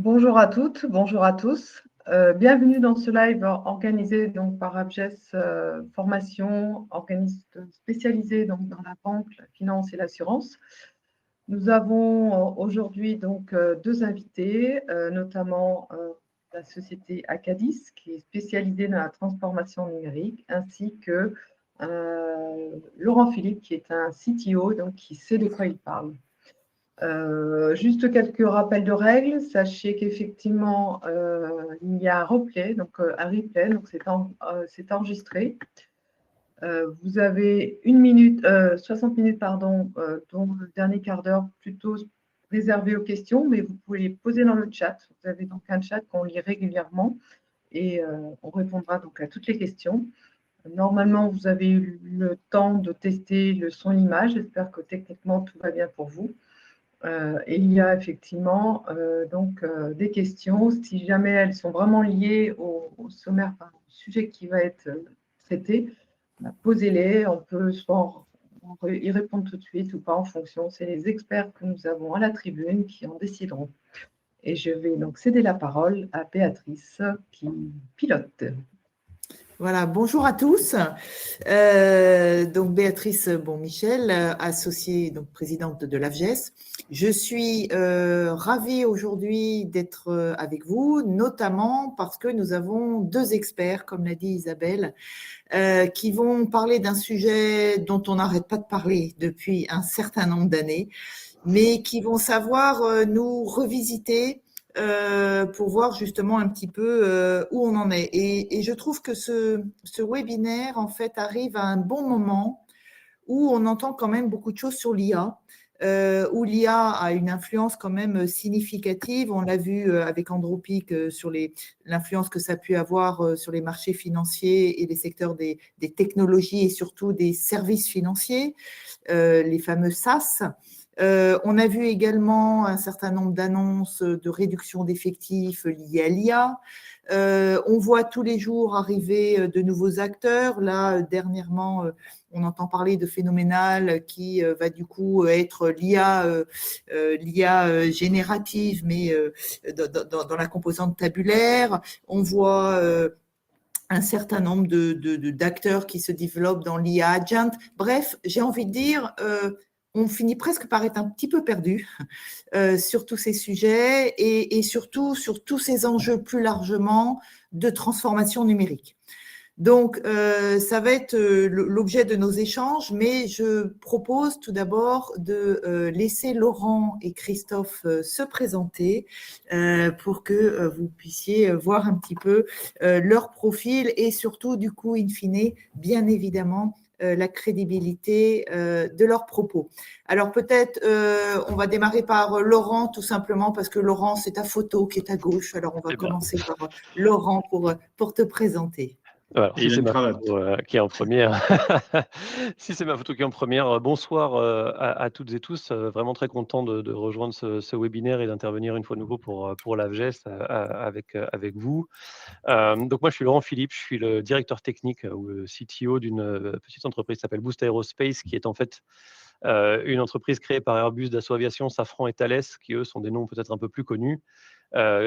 Bonjour à toutes, bonjour à tous. Bienvenue dans ce live organisé donc par Abgès Formation, organisme spécialisé donc dans la banque, la finance et l'assurance. Nous avons aujourd'hui donc deux invités, notamment la société Acadis qui est spécialisée dans la transformation numérique, ainsi que Laurent Philippe qui est un CTO donc qui sait de quoi il parle. Juste quelques rappels de règles. Sachez qu'effectivement, il y a un replay, donc un replay, donc c'est enregistré. Vous avez 60 minutes, pardon, dont le dernier quart d'heure plutôt réservé aux questions, mais vous pouvez les poser dans le chat. Vous avez donc un chat qu'on lit régulièrement et on répondra donc à toutes les questions. Normalement, vous avez eu le temps de tester le son et l'image. J'espère que techniquement tout va bien pour vous. Et il y a effectivement des questions. Si jamais elles sont vraiment liées au sommaire, au sujet qui va être traité, posez-les. On peut soit y répondre tout de suite ou pas en fonction. C'est les experts que nous avons à la tribune qui en décideront. Et je vais donc céder la parole à Béatrice qui pilote. Voilà, bonjour à tous. Donc Béatrice Bonmichel, associée, donc présidente de l'AFGES. Je suis ravie aujourd'hui d'être avec vous, notamment parce que nous avons deux experts, comme l'a dit Isabelle, qui vont parler d'un sujet dont on n'arrête pas de parler depuis un certain nombre d'années, mais qui vont savoir nous revisiter pour voir justement un petit peu où on en est. Et je trouve que ce webinaire, en fait, arrive à un bon moment où on entend quand même beaucoup de choses sur l'IA, où l'IA a une influence quand même significative. On l'a vu avec Andropic sur l'influence que ça a pu avoir sur les marchés financiers et les secteurs des technologies et surtout des services financiers, les fameux SaaS. On a vu également un certain nombre d'annonces de réduction d'effectifs liées à l'IA. On voit tous les jours arriver de nouveaux acteurs. Là, dernièrement, on entend parler de Phénoménal qui va du coup être l'IA générative, mais dans la composante tabulaire. On voit un certain nombre d'acteurs qui se développent dans l'IA Agent. Bref, j'ai envie de dire, on finit presque par être un petit peu perdu sur tous ces sujets et surtout sur tous ces enjeux plus largement de transformation numérique. Donc, ça va être l'objet de nos échanges, mais je propose tout d'abord de laisser Laurent et Christophe se présenter pour que vous puissiez voir un petit peu leur profil et surtout, du coup, in fine, bien évidemment, la crédibilité de leurs propos. Alors peut-être on va démarrer par Laurent tout simplement parce que Laurent, c'est ta photo qui est à gauche. Alors on va commencer par Laurent pour te présenter. Alors, si c'est ma photo qui est en première, si c'est ma photo qui est en première, bonsoir à toutes et tous. Vraiment très content de rejoindre ce webinaire et d'intervenir une fois de nouveau pour l'AFGES avec vous. Donc moi, je suis Laurent Philippe, je suis le directeur technique ou le CTO d'une petite entreprise qui s'appelle Boost Aerospace, qui est en fait une entreprise créée par Airbus, Dassault Aviation, Safran et Thales, qui eux sont des noms peut-être un peu plus connus,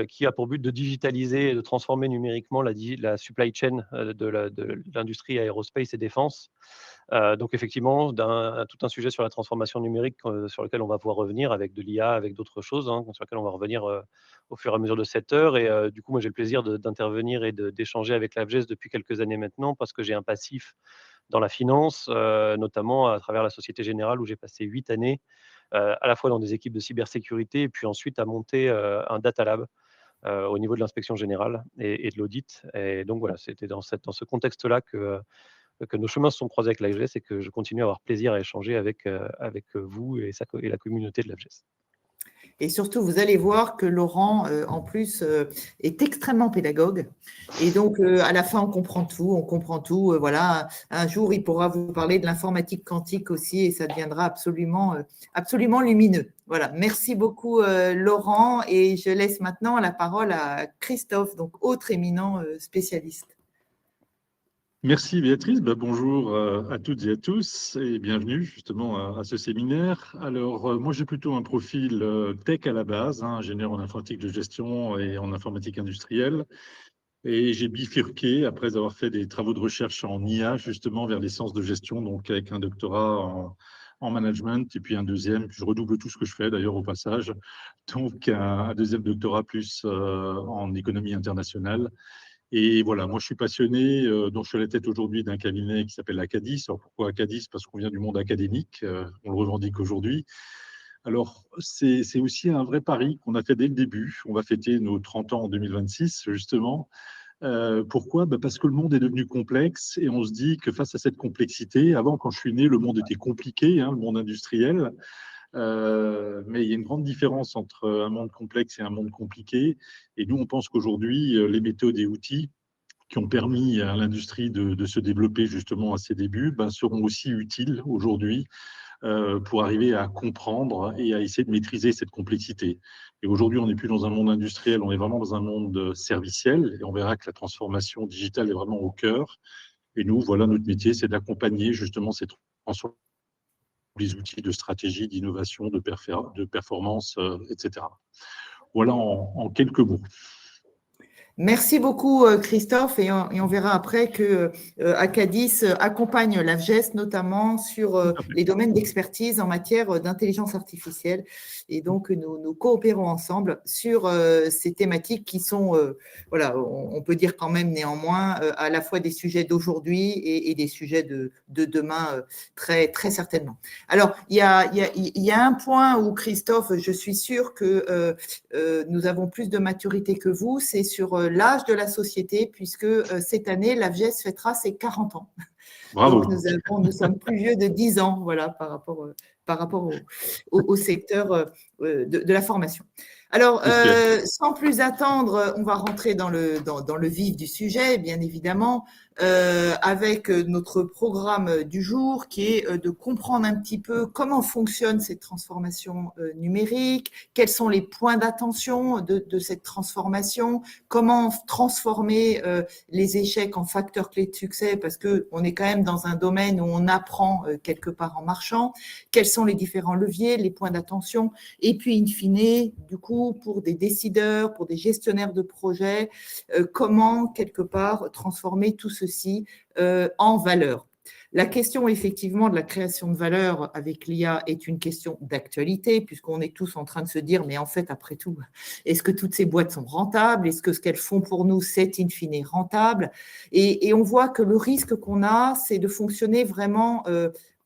qui a pour but de digitaliser et de transformer numériquement la supply chain de l'industrie aérospace et défense. Donc effectivement, tout un sujet sur la transformation numérique sur lequel on va pouvoir revenir avec de l'IA, avec d'autres choses, sur lequel on va revenir au fur et à mesure de cette heure. Et du coup, moi, j'ai le plaisir d'intervenir et d'échanger avec l'AFGES depuis quelques années maintenant parce que j'ai un passif dans la finance, notamment à travers la Société Générale où j'ai passé 8 années à la fois dans des équipes de cybersécurité et puis ensuite à monter un data lab au niveau de l'inspection générale et de l'audit. Et donc voilà, c'était dans ce contexte-là que nos chemins se sont croisés avec l'AFGES et que je continue à avoir plaisir à échanger avec vous et la communauté de l'AFGES. Et surtout, vous allez voir que Laurent, en plus, est extrêmement pédagogue. Et donc, à la fin, on comprend tout. Voilà, un jour, il pourra vous parler de l'informatique quantique aussi et ça deviendra absolument lumineux. Voilà, merci beaucoup, Laurent. Et je laisse maintenant la parole à Christophe, donc autre éminent spécialiste. Merci Béatrice, bonjour à toutes et à tous et bienvenue justement à ce séminaire. Alors moi j'ai plutôt un profil tech à la base, ingénieur en informatique de gestion et en informatique industrielle. Et j'ai bifurqué après avoir fait des travaux de recherche en IA justement vers les sciences de gestion, donc avec un doctorat en management et puis un deuxième, je redouble tout ce que je fais d'ailleurs au passage, donc un deuxième doctorat plus en économie internationale. Et voilà, moi je suis passionné, donc je suis à la tête aujourd'hui d'un cabinet qui s'appelle Acadis. Alors pourquoi Acadis? Parce qu'on vient du monde académique, on le revendique aujourd'hui. Alors c'est aussi un vrai pari qu'on a fait dès le début. On va fêter nos 30 ans en 2026 justement. Pourquoi? Parce que le monde est devenu complexe et on se dit que face à cette complexité, avant quand je suis né, le monde était compliqué, le monde industriel. Mais il y a une grande différence entre un monde complexe et un monde compliqué. Et nous, on pense qu'aujourd'hui, les méthodes et outils qui ont permis à l'industrie de se développer justement à ses débuts seront aussi utiles aujourd'hui pour arriver à comprendre et à essayer de maîtriser cette complexité. Et aujourd'hui, on n'est plus dans un monde industriel, on est vraiment dans un monde serviciel et on verra que la transformation digitale est vraiment au cœur. Et nous, voilà, notre métier, c'est d'accompagner justement cette transformation, les outils de stratégie, d'innovation, de performance, etc. Voilà en quelques mots. Merci beaucoup, Christophe, et on verra après que Acadis accompagne l'AFGES notamment sur les domaines d'expertise en matière d'intelligence artificielle. Et donc, nous coopérons ensemble sur ces thématiques qui sont, voilà, on peut dire quand même néanmoins, à la fois des sujets d'aujourd'hui et des sujets de demain, très, très certainement. Alors, il y a un point où, Christophe, je suis sûre que nous avons plus de maturité que vous, c'est sur l'âge de la société, puisque cette année, l'AFGES fêtera ses 40 ans. Bravo. Donc, nous sommes plus vieux de 10 ans, voilà, par rapport au secteur de la formation. Alors, sans plus attendre, on va rentrer dans le vif du sujet, bien évidemment, avec notre programme du jour qui est de comprendre un petit peu comment fonctionne cette transformation numérique, quels sont les points d'attention de cette transformation, comment transformer les échecs en facteurs clés de succès, parce qu'on est quand même dans un domaine où on apprend quelque part en marchant, quels sont les différents leviers, les points d'attention, et puis in fine, du coup, pour des décideurs, pour des gestionnaires de projets, comment quelque part transformer tout ceci en valeur. La question, effectivement, de la création de valeur avec l'IA est une question d'actualité, puisqu'on est tous en train de se dire, mais en fait, après tout, est-ce que toutes ces boîtes sont rentables? Est-ce que ce qu'elles font pour nous, c'est in fine rentable? Et on voit que le risque qu'on a, c'est de fonctionner vraiment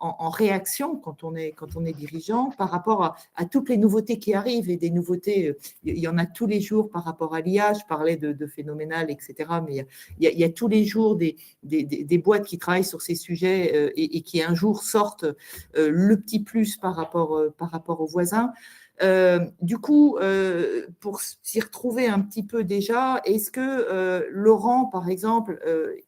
en réaction quand on est dirigeant par rapport à toutes les nouveautés qui arrivent, et des nouveautés, il y en a tous les jours par rapport à l'IA. Je parlais de phénoménal, etc. Mais il y a tous les jours des boîtes qui travaillent sur ces sujets et qui un jour sortent le petit plus par rapport aux voisins. Du coup, pour s'y retrouver un petit peu déjà, est-ce que Laurent, par exemple,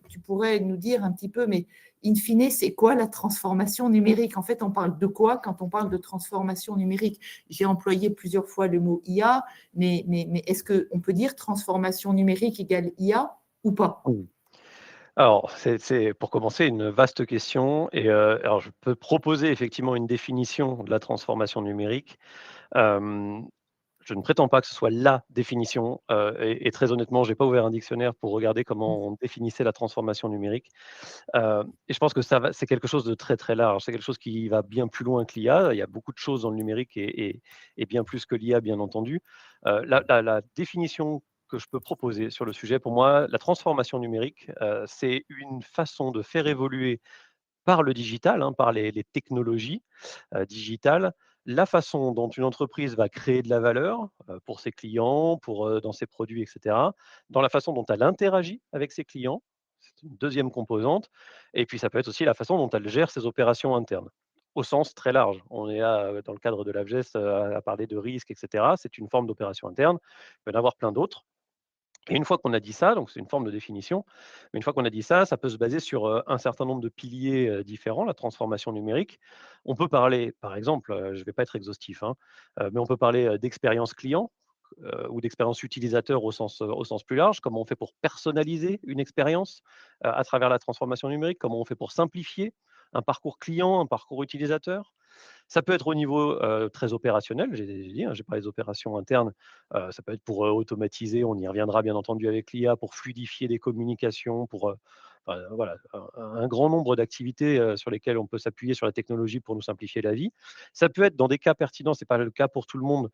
tu pourrais nous dire un petit peu, mais in fine, c'est quoi la transformation numérique? En fait, on parle de quoi quand on parle de transformation numérique? J'ai employé plusieurs fois le mot IA, mais est-ce qu'on peut dire transformation numérique égale IA ou pas? Alors, c'est pour commencer une vaste question et alors je peux proposer effectivement une définition de la transformation numérique. Hem, je ne prétends pas que ce soit la définition, et très honnêtement, j'ai pas ouvert un dictionnaire pour regarder comment on définissait la transformation numérique. Et je pense que c'est quelque chose de très, très large. C'est quelque chose qui va bien plus loin que l'IA. Il y a beaucoup de choses dans le numérique et bien plus que l'IA, bien entendu. La définition que je peux proposer sur le sujet, pour moi, la transformation numérique, c'est une façon de faire évoluer par le digital, par les technologies digitales, la façon dont une entreprise va créer de la valeur pour ses clients, dans ses produits, etc., dans la façon dont elle interagit avec ses clients, c'est une deuxième composante, et puis ça peut être aussi la façon dont elle gère ses opérations internes, au sens très large. On est là, dans le cadre de l'AFGES, à parler de risques, etc. C'est une forme d'opération interne, il peut y en avoir plein d'autres. Et une fois qu'on a dit ça, donc c'est une forme de définition, mais une fois qu'on a dit ça, ça peut se baser sur, un certain nombre de piliers, différents, la transformation numérique. On peut parler, par exemple, je ne vais pas être exhaustif, mais on peut parler, d'expérience client, ou d'expérience utilisateur au sens plus large, comment on fait pour personnaliser une expérience à travers la transformation numérique, comment on fait pour simplifier un parcours client, un parcours utilisateur. Ça peut être au niveau très opérationnel, j'ai dit, hein, j'ai parlé des opérations internes, ça peut être pour automatiser, on y reviendra bien entendu avec l'IA, pour fluidifier des communications, pour voilà, un grand nombre d'activités sur lesquelles on peut s'appuyer sur la technologie pour nous simplifier la vie. Ça peut être dans des cas pertinents, ce n'est pas le cas pour tout le monde,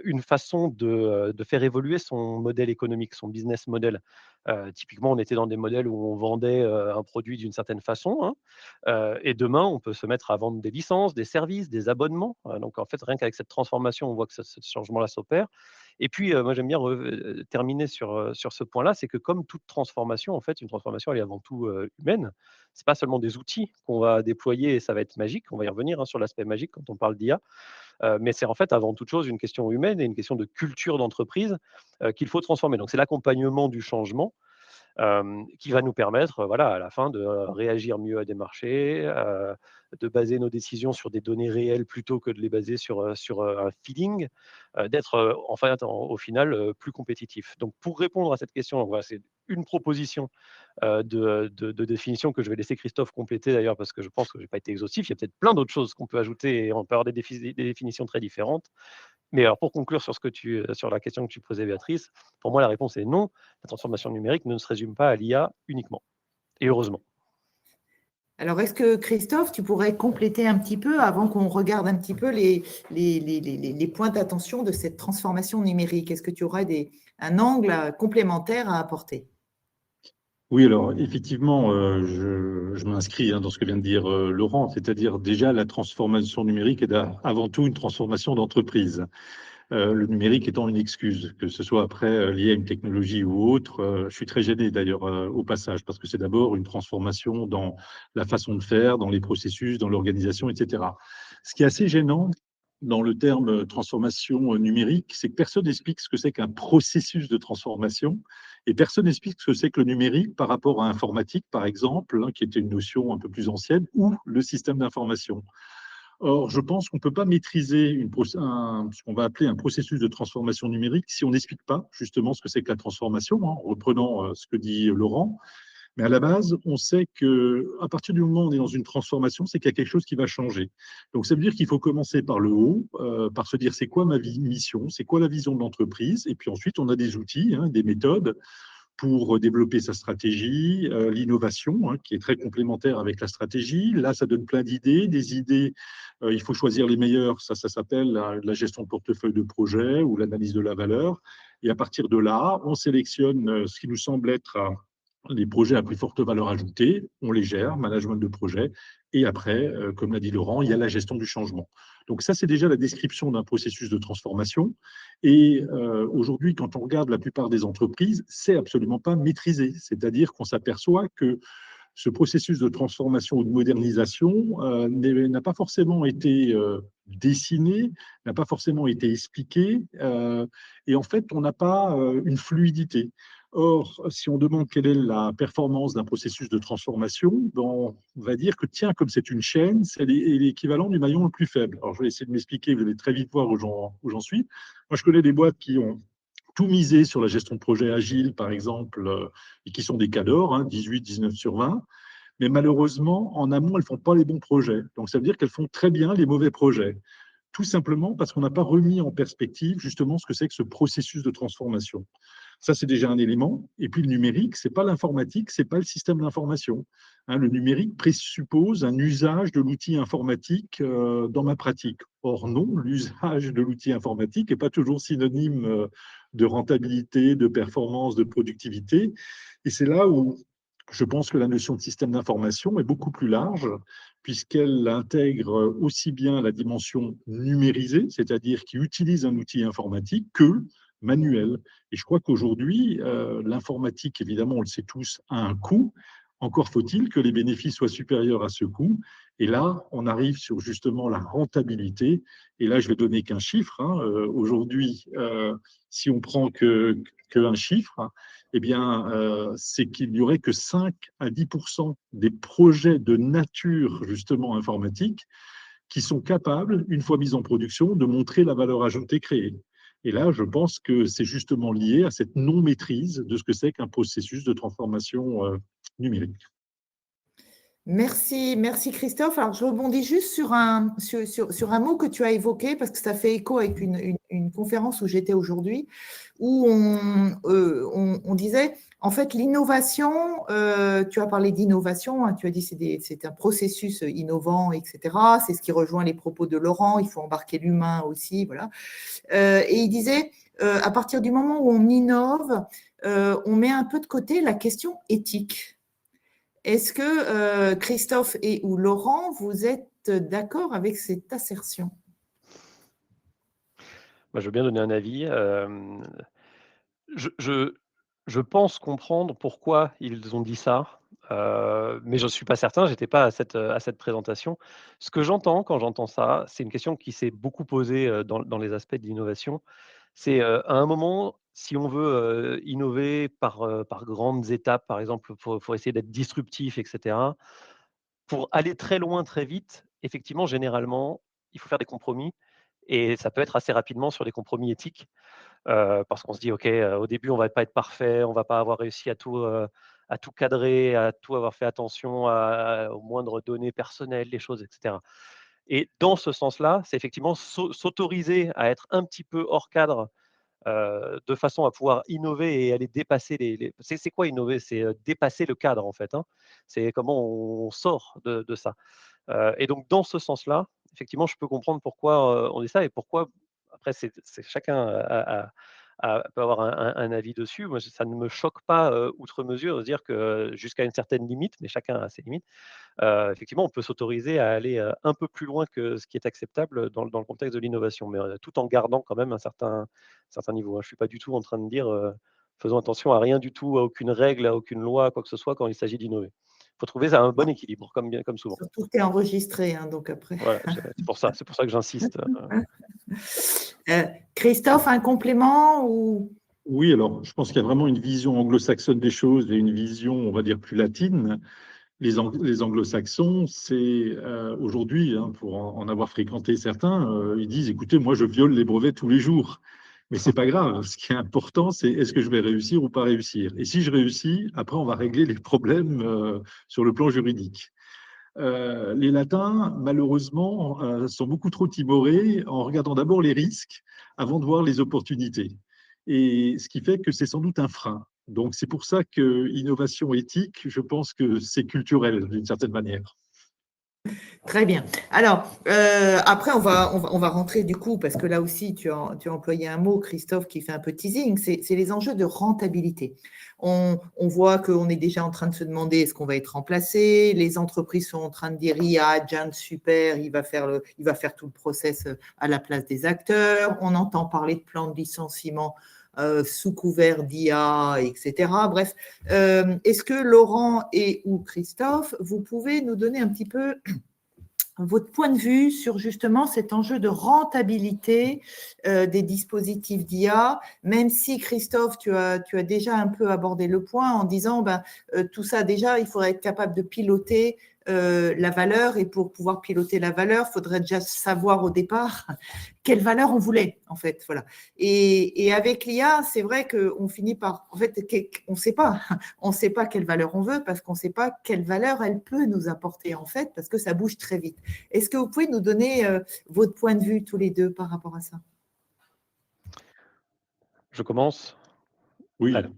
une façon de faire évoluer son modèle économique, son business model. Typiquement, on était dans des modèles où on vendait un produit d'une certaine façon, hein, et demain, on peut se mettre à vendre des licences, des services, des abonnements. Donc en fait, rien qu'avec cette transformation, on voit que ce changement-là s'opère. Et puis, moi, j'aime bien terminer sur ce point-là, c'est que comme toute transformation, en fait, une transformation, elle est avant tout humaine. C'est pas seulement des outils qu'on va déployer et ça va être magique. On va y revenir, hein, sur l'aspect magique quand on parle d'IA. Mais c'est en fait avant toute chose une question humaine et une question de culture d'entreprise qu'il faut transformer. Donc c'est l'accompagnement du changement qui va nous permettre, voilà, à la fin de réagir mieux à des marchés, de baser nos décisions sur des données réelles plutôt que de les baser sur un feeling, d'être, en fait, au final, plus compétitif. Donc pour répondre à cette question, voilà, c'est une proposition de définition que je vais laisser Christophe compléter d'ailleurs parce que je pense que je n'ai pas été exhaustif. Il y a peut-être plein d'autres choses qu'on peut ajouter et on peut avoir des définitions très différentes. Mais alors pour conclure sur la question que tu posais, Béatrice, pour moi la réponse est non. La transformation numérique ne se résume pas à l'IA uniquement, et heureusement. Alors, est-ce que Christophe, tu pourrais compléter un petit peu avant qu'on regarde un petit peu les points d'attention de cette transformation numérique? Est-ce que tu aurais un angle complémentaire à apporter? Oui, alors effectivement, je m'inscris, hein, dans ce que vient de dire Laurent, c'est-à-dire déjà la transformation numérique est avant tout une transformation d'entreprise. Le numérique étant une excuse, que ce soit après lié à une technologie ou autre. Je suis très gêné d'ailleurs au passage, parce que c'est d'abord une transformation dans la façon de faire, dans les processus, dans l'organisation, etc. Ce qui est assez gênant dans le terme transformation numérique, c'est que personne n'explique ce que c'est qu'un processus de transformation et personne n'explique ce que c'est que le numérique par rapport à informatique, par exemple, hein, qui était une notion un peu plus ancienne, ou le système d'information. Or, je pense qu'on ne peut pas maîtriser ce qu'on va appeler un processus de transformation numérique si on n'explique pas justement ce que c'est que la transformation, hein, en reprenant ce que dit Laurent. Mais à la base, on sait qu'à partir du moment où on est dans une transformation, c'est qu'il y a quelque chose qui va changer. Donc, ça veut dire qu'il faut commencer par le haut, par se dire c'est quoi ma mission, c'est quoi la vision de l'entreprise, et puis ensuite on a des outils, hein, des méthodes pour développer sa stratégie, l'innovation, hein, qui est très complémentaire avec la stratégie. Là, ça donne plein d'idées. Des idées, il faut choisir les meilleures. Ça s'appelle la gestion de portefeuille de projet ou l'analyse de la valeur. Et à partir de là, on sélectionne ce qui nous semble être les projets à plus forte valeur ajoutée. On les gère, management de projet. Et après, comme l'a dit Laurent, il y a la gestion du changement. Donc ça, c'est déjà la description d'un processus de transformation. Et aujourd'hui, quand on regarde la plupart des entreprises, c'est absolument pas maîtrisé. C'est-à-dire qu'on s'aperçoit que ce processus de transformation ou de modernisation n'a pas forcément été dessiné, n'a pas forcément été expliqué, et en fait, on n'a pas une fluidité. Or, si on demande quelle est la performance d'un processus de transformation, ben, on va dire que, tiens, comme c'est une chaîne, c'est l'équivalent du maillon le plus faible. Alors, je vais essayer de m'expliquer, vous allez très vite voir où j'en suis. Moi, je connais des boîtes qui ont tout misé sur la gestion de projet agile, par exemple, et qui sont des cadors, hein, 18, 19 sur 20. Mais malheureusement, en amont, elles ne font pas les bons projets. Donc, ça veut dire qu'elles font très bien les mauvais projets. Tout simplement parce qu'on n'a pas remis en perspective justement ce que c'est que ce processus de transformation. Ça, c'est déjà un élément. Et puis le numérique, ce n'est pas l'informatique, ce n'est pas le système d'information. Hein, le numérique présuppose un usage de l'outil informatique dans ma pratique. Or non, l'usage de l'outil informatique n'est pas toujours synonyme de rentabilité, de performance, de productivité. Et c'est là où je pense que la notion de système d'information est beaucoup plus large, puisqu'elle intègre aussi bien la dimension numérisée, c'est-à-dire qui utilise un outil informatique, que manuel. Et je crois qu'aujourd'hui, l'informatique, évidemment, on le sait tous, a un coût. Encore faut-il que les bénéfices soient supérieurs à ce coût. Et là, on arrive sur justement la rentabilité. Et là, je vais donner qu'un chiffre. Hein. Aujourd'hui, si on prend qu'un chiffre, hein, eh bien, c'est qu'il n'y aurait que 5 à 10% des projets de nature, justement, informatique, qui sont capables, une fois mis en production, de montrer la valeur ajoutée créée. Et là, je pense que c'est justement lié à cette non-maîtrise de ce que c'est qu'un processus de transformation numérique. Merci, merci Christophe. Alors, je rebondis juste sur un mot que tu as évoqué parce que ça fait écho avec une conférence où j'étais aujourd'hui où on disait, en fait, l'innovation, tu as parlé d'innovation, hein, tu as dit c'est un processus innovant, etc. C'est ce qui rejoint les propos de Laurent, il faut embarquer l'humain aussi, voilà. Et il disait, à partir du moment où on innove, on met un peu de côté la question éthique. Est-ce que Christophe et ou Laurent, vous êtes d'accord avec cette assertion? Moi, je veux bien donner un avis. Je je je pense comprendre pourquoi ils ont dit ça, mais je ne suis pas certain, j'étais pas à cette présentation. Ce que j'entends quand j'entends ça, c'est une question qui s'est beaucoup posée, dans les aspects de l'innovation. C'est, à un moment, si on veut, innover par grandes étapes, par exemple, faut essayer d'être disruptif et cetera. Pour aller très loin, très vite, effectivement, généralement, il faut faire des compromis et ça peut être assez rapidement sur des compromis éthiques. Parce qu'on se dit: «OK, au début, on va pas être parfait, on va pas avoir réussi à tout cadrer, à tout avoir fait attention aux moindres données personnelles, les choses et cetera» et dans ce sens-là, c'est effectivement s'autoriser à être un petit peu hors cadre, de façon à pouvoir innover et aller dépasser les c'est quoi innover? C'est, dépasser le cadre, en fait, hein. C'est comment on sort de ça. Et donc dans ce sens-là, effectivement, je peux comprendre pourquoi, on dit ça et pourquoi après c'est chacun peut avoir un avis dessus. Moi, ça ne me choque pas, outre mesure de dire que jusqu'à une certaine limite, mais chacun a ses limites, effectivement, on peut s'autoriser à aller, un peu plus loin que ce qui est acceptable dans le contexte de l'innovation, mais, tout en gardant quand même un certain niveau, hein. Je ne suis pas du tout en train de dire, faisons attention à rien du tout, à aucune règle, à aucune loi, quoi que ce soit quand il s'agit d'innover. Il faut trouver un bon équilibre comme souvent. Surtout que tu es enregistré, hein, donc après. Voilà, c'est pour ça que j'insiste. Euh, Christophe, un complément ou... Oui, alors je pense qu'il y a vraiment une vision anglo-saxonne des choses et une vision, on va dire, plus latine. Les anglo-saxons, c'est aujourd'hui, hein, pour en avoir fréquenté certains, ils disent, écoutez, moi je viole les brevets tous les jours. Mais c'est pas grave. Ce qui est important, c'est est-ce que je vais réussir ou pas réussir. Et si je réussis, après, on va régler les problèmes sur le plan juridique. Les Latins, malheureusement, sont beaucoup trop timorés en regardant d'abord les risques avant de voir les opportunités. Et ce qui fait que c'est sans doute un frein. Donc, c'est pour ça que innovation éthique, je pense que c'est culturel d'une certaine manière. Très bien. Alors, après, on va rentrer du coup, parce que là aussi, tu as employé un mot, Christophe, qui fait un peu teasing, c'est les enjeux de rentabilité. On voit qu'on est déjà en train de se demander est-ce qu'on va être remplacé. Les entreprises sont en train de dire IA, Jan, super, il va faire tout le process à la place des acteurs. On entend parler de plans de licenciement sous couvert d'IA, etc. Bref, est-ce que Laurent et ou Christophe, vous pouvez nous donner un petit peu votre point de vue sur justement cet enjeu de rentabilité des dispositifs d'IA, même si Christophe, tu as déjà un peu abordé le point en disant tout ça déjà, il faudrait être capable de piloter la valeur et pour pouvoir piloter la valeur, il faudrait déjà savoir au départ quelle valeur on voulait en fait. Voilà. Et avec l'IA, c'est vrai qu'on finit par, en fait, on ne sait pas quelle valeur on veut parce qu'on ne sait pas quelle valeur elle peut nous apporter en fait parce que ça bouge très vite. Est-ce que vous pouvez nous donner votre point de vue tous les deux par rapport à ça? Je commence? Oui, Allez.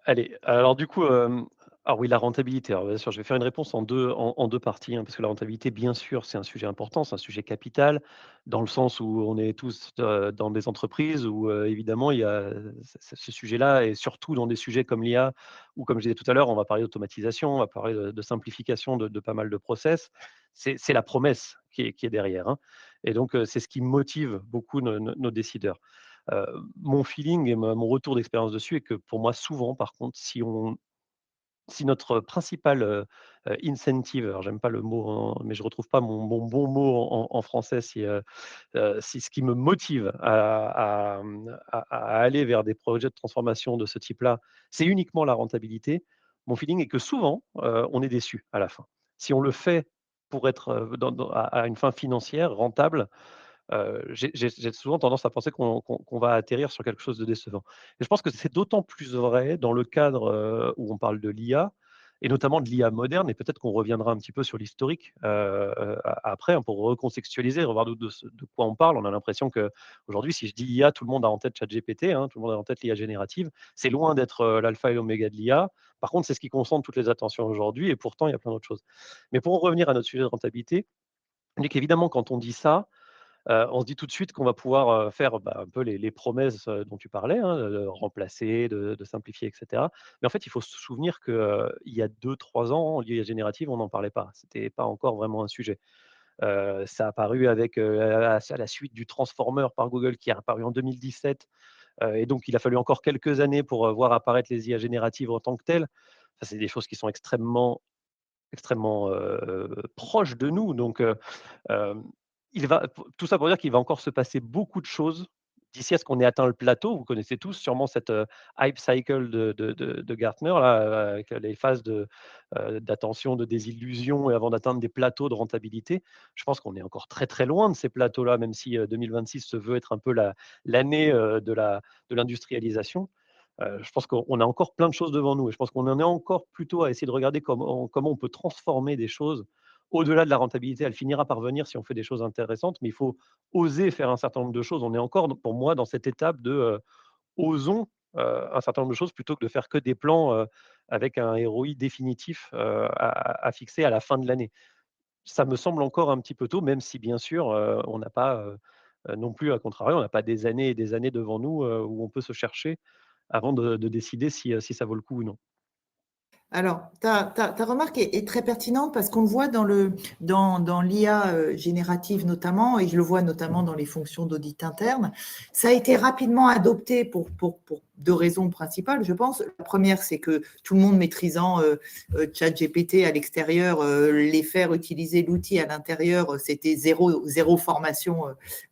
Allez, alors du coup, alors oui, la rentabilité. Alors bien sûr, je vais faire une réponse en 2 parties, hein, parce que la rentabilité, bien sûr, c'est un sujet important, c'est un sujet capital, dans le sens où on est tous, dans des entreprises où, évidemment, il y a ce sujet-là et surtout dans des sujets comme l'IA ou comme je disais tout à l'heure, on va parler d'automatisation, on va parler de simplification de pas mal de process. C'est la promesse qui est derrière, hein et donc, c'est ce qui motive beaucoup nos décideurs. Mon feeling et mon retour d'expérience dessus est que pour moi, souvent, par contre, si notre principal, incentive, alors j'aime pas le mot mais je retrouve pas mon bon mot en français, si ce qui me motive à aller vers des projets de transformation de ce type-là, c'est uniquement la rentabilité, mon feeling est que souvent, on est déçu à la fin. Si on le fait pour être, à une fin financière rentable, j'ai souvent tendance à penser qu'on va atterrir sur quelque chose de décevant. Et je pense que c'est d'autant plus vrai dans le cadre, où on parle de l'IA et notamment de l'IA moderne et peut-être qu'on reviendra un petit peu sur l'historique, après, hein, pour recontextualiser, revoir de quoi on parle. On a l'impression qu'aujourd'hui, si je dis IA, tout le monde a en tête ChatGPT, hein, tout le monde a en tête l'IA générative. C'est loin d'être, l'alpha et l'oméga de l'IA. Par contre, c'est ce qui concentre toutes les attentions aujourd'hui et pourtant il y a plein d'autres choses. Mais pour en revenir à notre sujet de rentabilité, on dit qu'évidemment quand on dit ça, on se dit tout de suite qu'on va pouvoir, faire, un peu les promesses, dont tu parlais, hein, de remplacer, de simplifier et cetera. Mais en fait, il faut se souvenir que, il y a 2-3 ans, l'IA générative, on n'en parlait pas. C'était pas encore vraiment un sujet. Ça a apparu avec, à la suite du Transformer par Google qui est apparu en 2017, et donc il a fallu encore quelques années pour, voir apparaître les IA génératives en tant que telles. Ça, c'est des choses qui sont extrêmement, proches de nous donc Hem, il va tout ça pour dire qu'il va encore se passer beaucoup de choses d'ici à ce qu'on ait atteint le plateau. Vous connaissez tous sûrement cette, hype cycle de Gartner là, avec les phases d'attention, de désillusion et avant d'atteindre des plateaux de rentabilité. Je pense qu'on est encore très, très loin de ces plateaux-là, même si, 2026 se veut être un peu l'année, de l'industrialisation. Je pense qu'on a encore plein de choses devant nous et je pense qu'on en est encore plutôt à essayer de regarder comment on peut transformer des choses au-delà de la rentabilité. Elle finira par venir si on fait des choses intéressantes, mais il faut oser faire un certain nombre de choses. On est encore, pour moi, dans cette étape de, osons, un certain nombre de choses plutôt que de faire que des plans, avec un ROI définitif, à fixer à la fin de l'année. Ça me semble encore un petit peu tôt, même si bien sûr, on n'a pas, non plus à contrario, on n'a pas des années et des années devant nous, où on peut se chercher avant de décider si ça vaut le coup ou non. Alors, ta remarque est très pertinente parce qu'on le voit dans l'IA générative notamment, et je le vois notamment dans les fonctions d'audit interne. Ça a été rapidement adopté pour deux raisons principales, je pense. La première, c'est que tout le monde maîtrisant ChatGPT à l'extérieur, les faire utiliser l'outil à l'intérieur, c'était zéro formation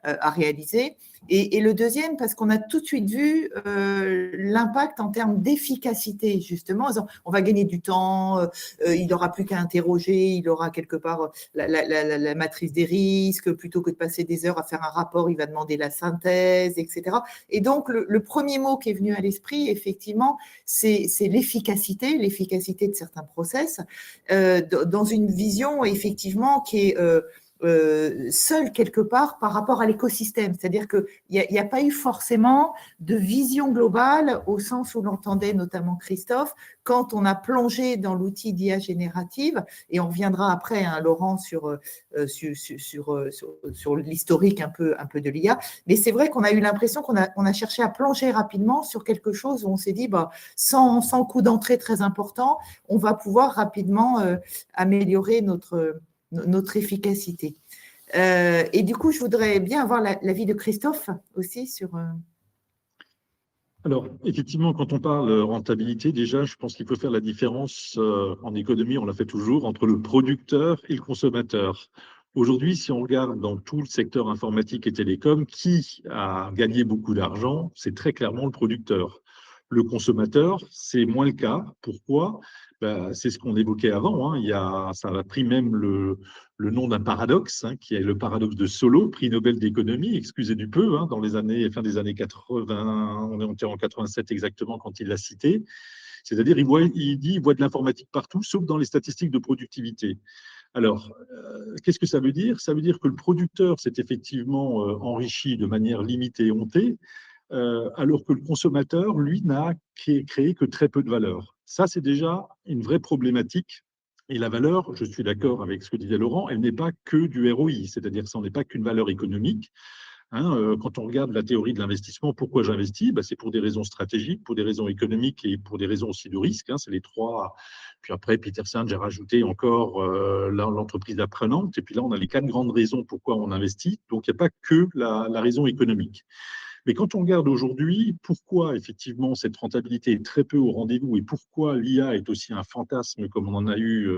à réaliser. Et le deuxième, parce qu'on a tout de suite vu l'impact en termes d'efficacité, justement. On va gagner du temps, il n'aura plus qu'à interroger, il aura quelque part la matrice des risques, plutôt que de passer des heures à faire un rapport, il va demander la synthèse, etc. Et donc, le premier mot qui est venu à l'esprit, effectivement, c'est l'efficacité de certains process, dans une vision, effectivement, qui est seul quelque part par rapport à l'écosystème. C'est-à-dire qu'il n'y a pas eu forcément de vision globale au sens où l'entendait notamment Christophe quand on a plongé dans l'outil d'IA générative, et on reviendra après, hein, Laurent, sur l'historique un peu de l'IA. Mais c'est vrai qu'on a eu l'impression qu'on a cherché à plonger rapidement sur quelque chose où on s'est dit, sans coût d'entrée très important, on va pouvoir rapidement améliorer notre efficacité. Et du coup, je voudrais bien avoir l'avis de Christophe aussi sur… Alors, effectivement, quand on parle rentabilité, déjà, je pense qu'il faut faire la différence en économie, on l'a fait toujours, entre le producteur et le consommateur. Aujourd'hui, si on regarde dans tout le secteur informatique et télécom, qui a gagné beaucoup d'argent, c'est très clairement le producteur. Le consommateur, c'est moins le cas. Pourquoi? C'est ce qu'on évoquait avant, hein. Ça a pris même le nom d'un paradoxe, hein, qui est le paradoxe de Solow, prix Nobel d'économie, excusez du peu, hein, dans fin des années 80, on est en 87 exactement quand il l'a cité. C'est-à-dire, il dit qu'il voit de l'informatique partout, sauf dans les statistiques de productivité. Alors, qu'est-ce que ça veut dire? Ça veut dire que le producteur s'est effectivement enrichi de manière limitée et hontée, alors que le consommateur, lui, n'a créé que très peu de valeur. Ça, c'est déjà une vraie problématique. Et la valeur, je suis d'accord avec ce que disait Laurent, elle n'est pas que du ROI, c'est-à-dire que ça n'est pas qu'une valeur économique. Hein, quand on regarde la théorie de l'investissement, pourquoi j'investis? C'est pour des raisons stratégiques, pour des raisons économiques et pour des raisons aussi de risque. Hein, c'est les trois. Puis après, Peter Senge a rajouté encore l'entreprise apprenante. Et puis là, on a les 4 grandes raisons pourquoi on investit. Donc, il n'y a pas que la raison économique. Mais quand on regarde aujourd'hui, pourquoi effectivement cette rentabilité est très peu au rendez-vous et pourquoi l'IA est aussi un fantasme comme on en a eu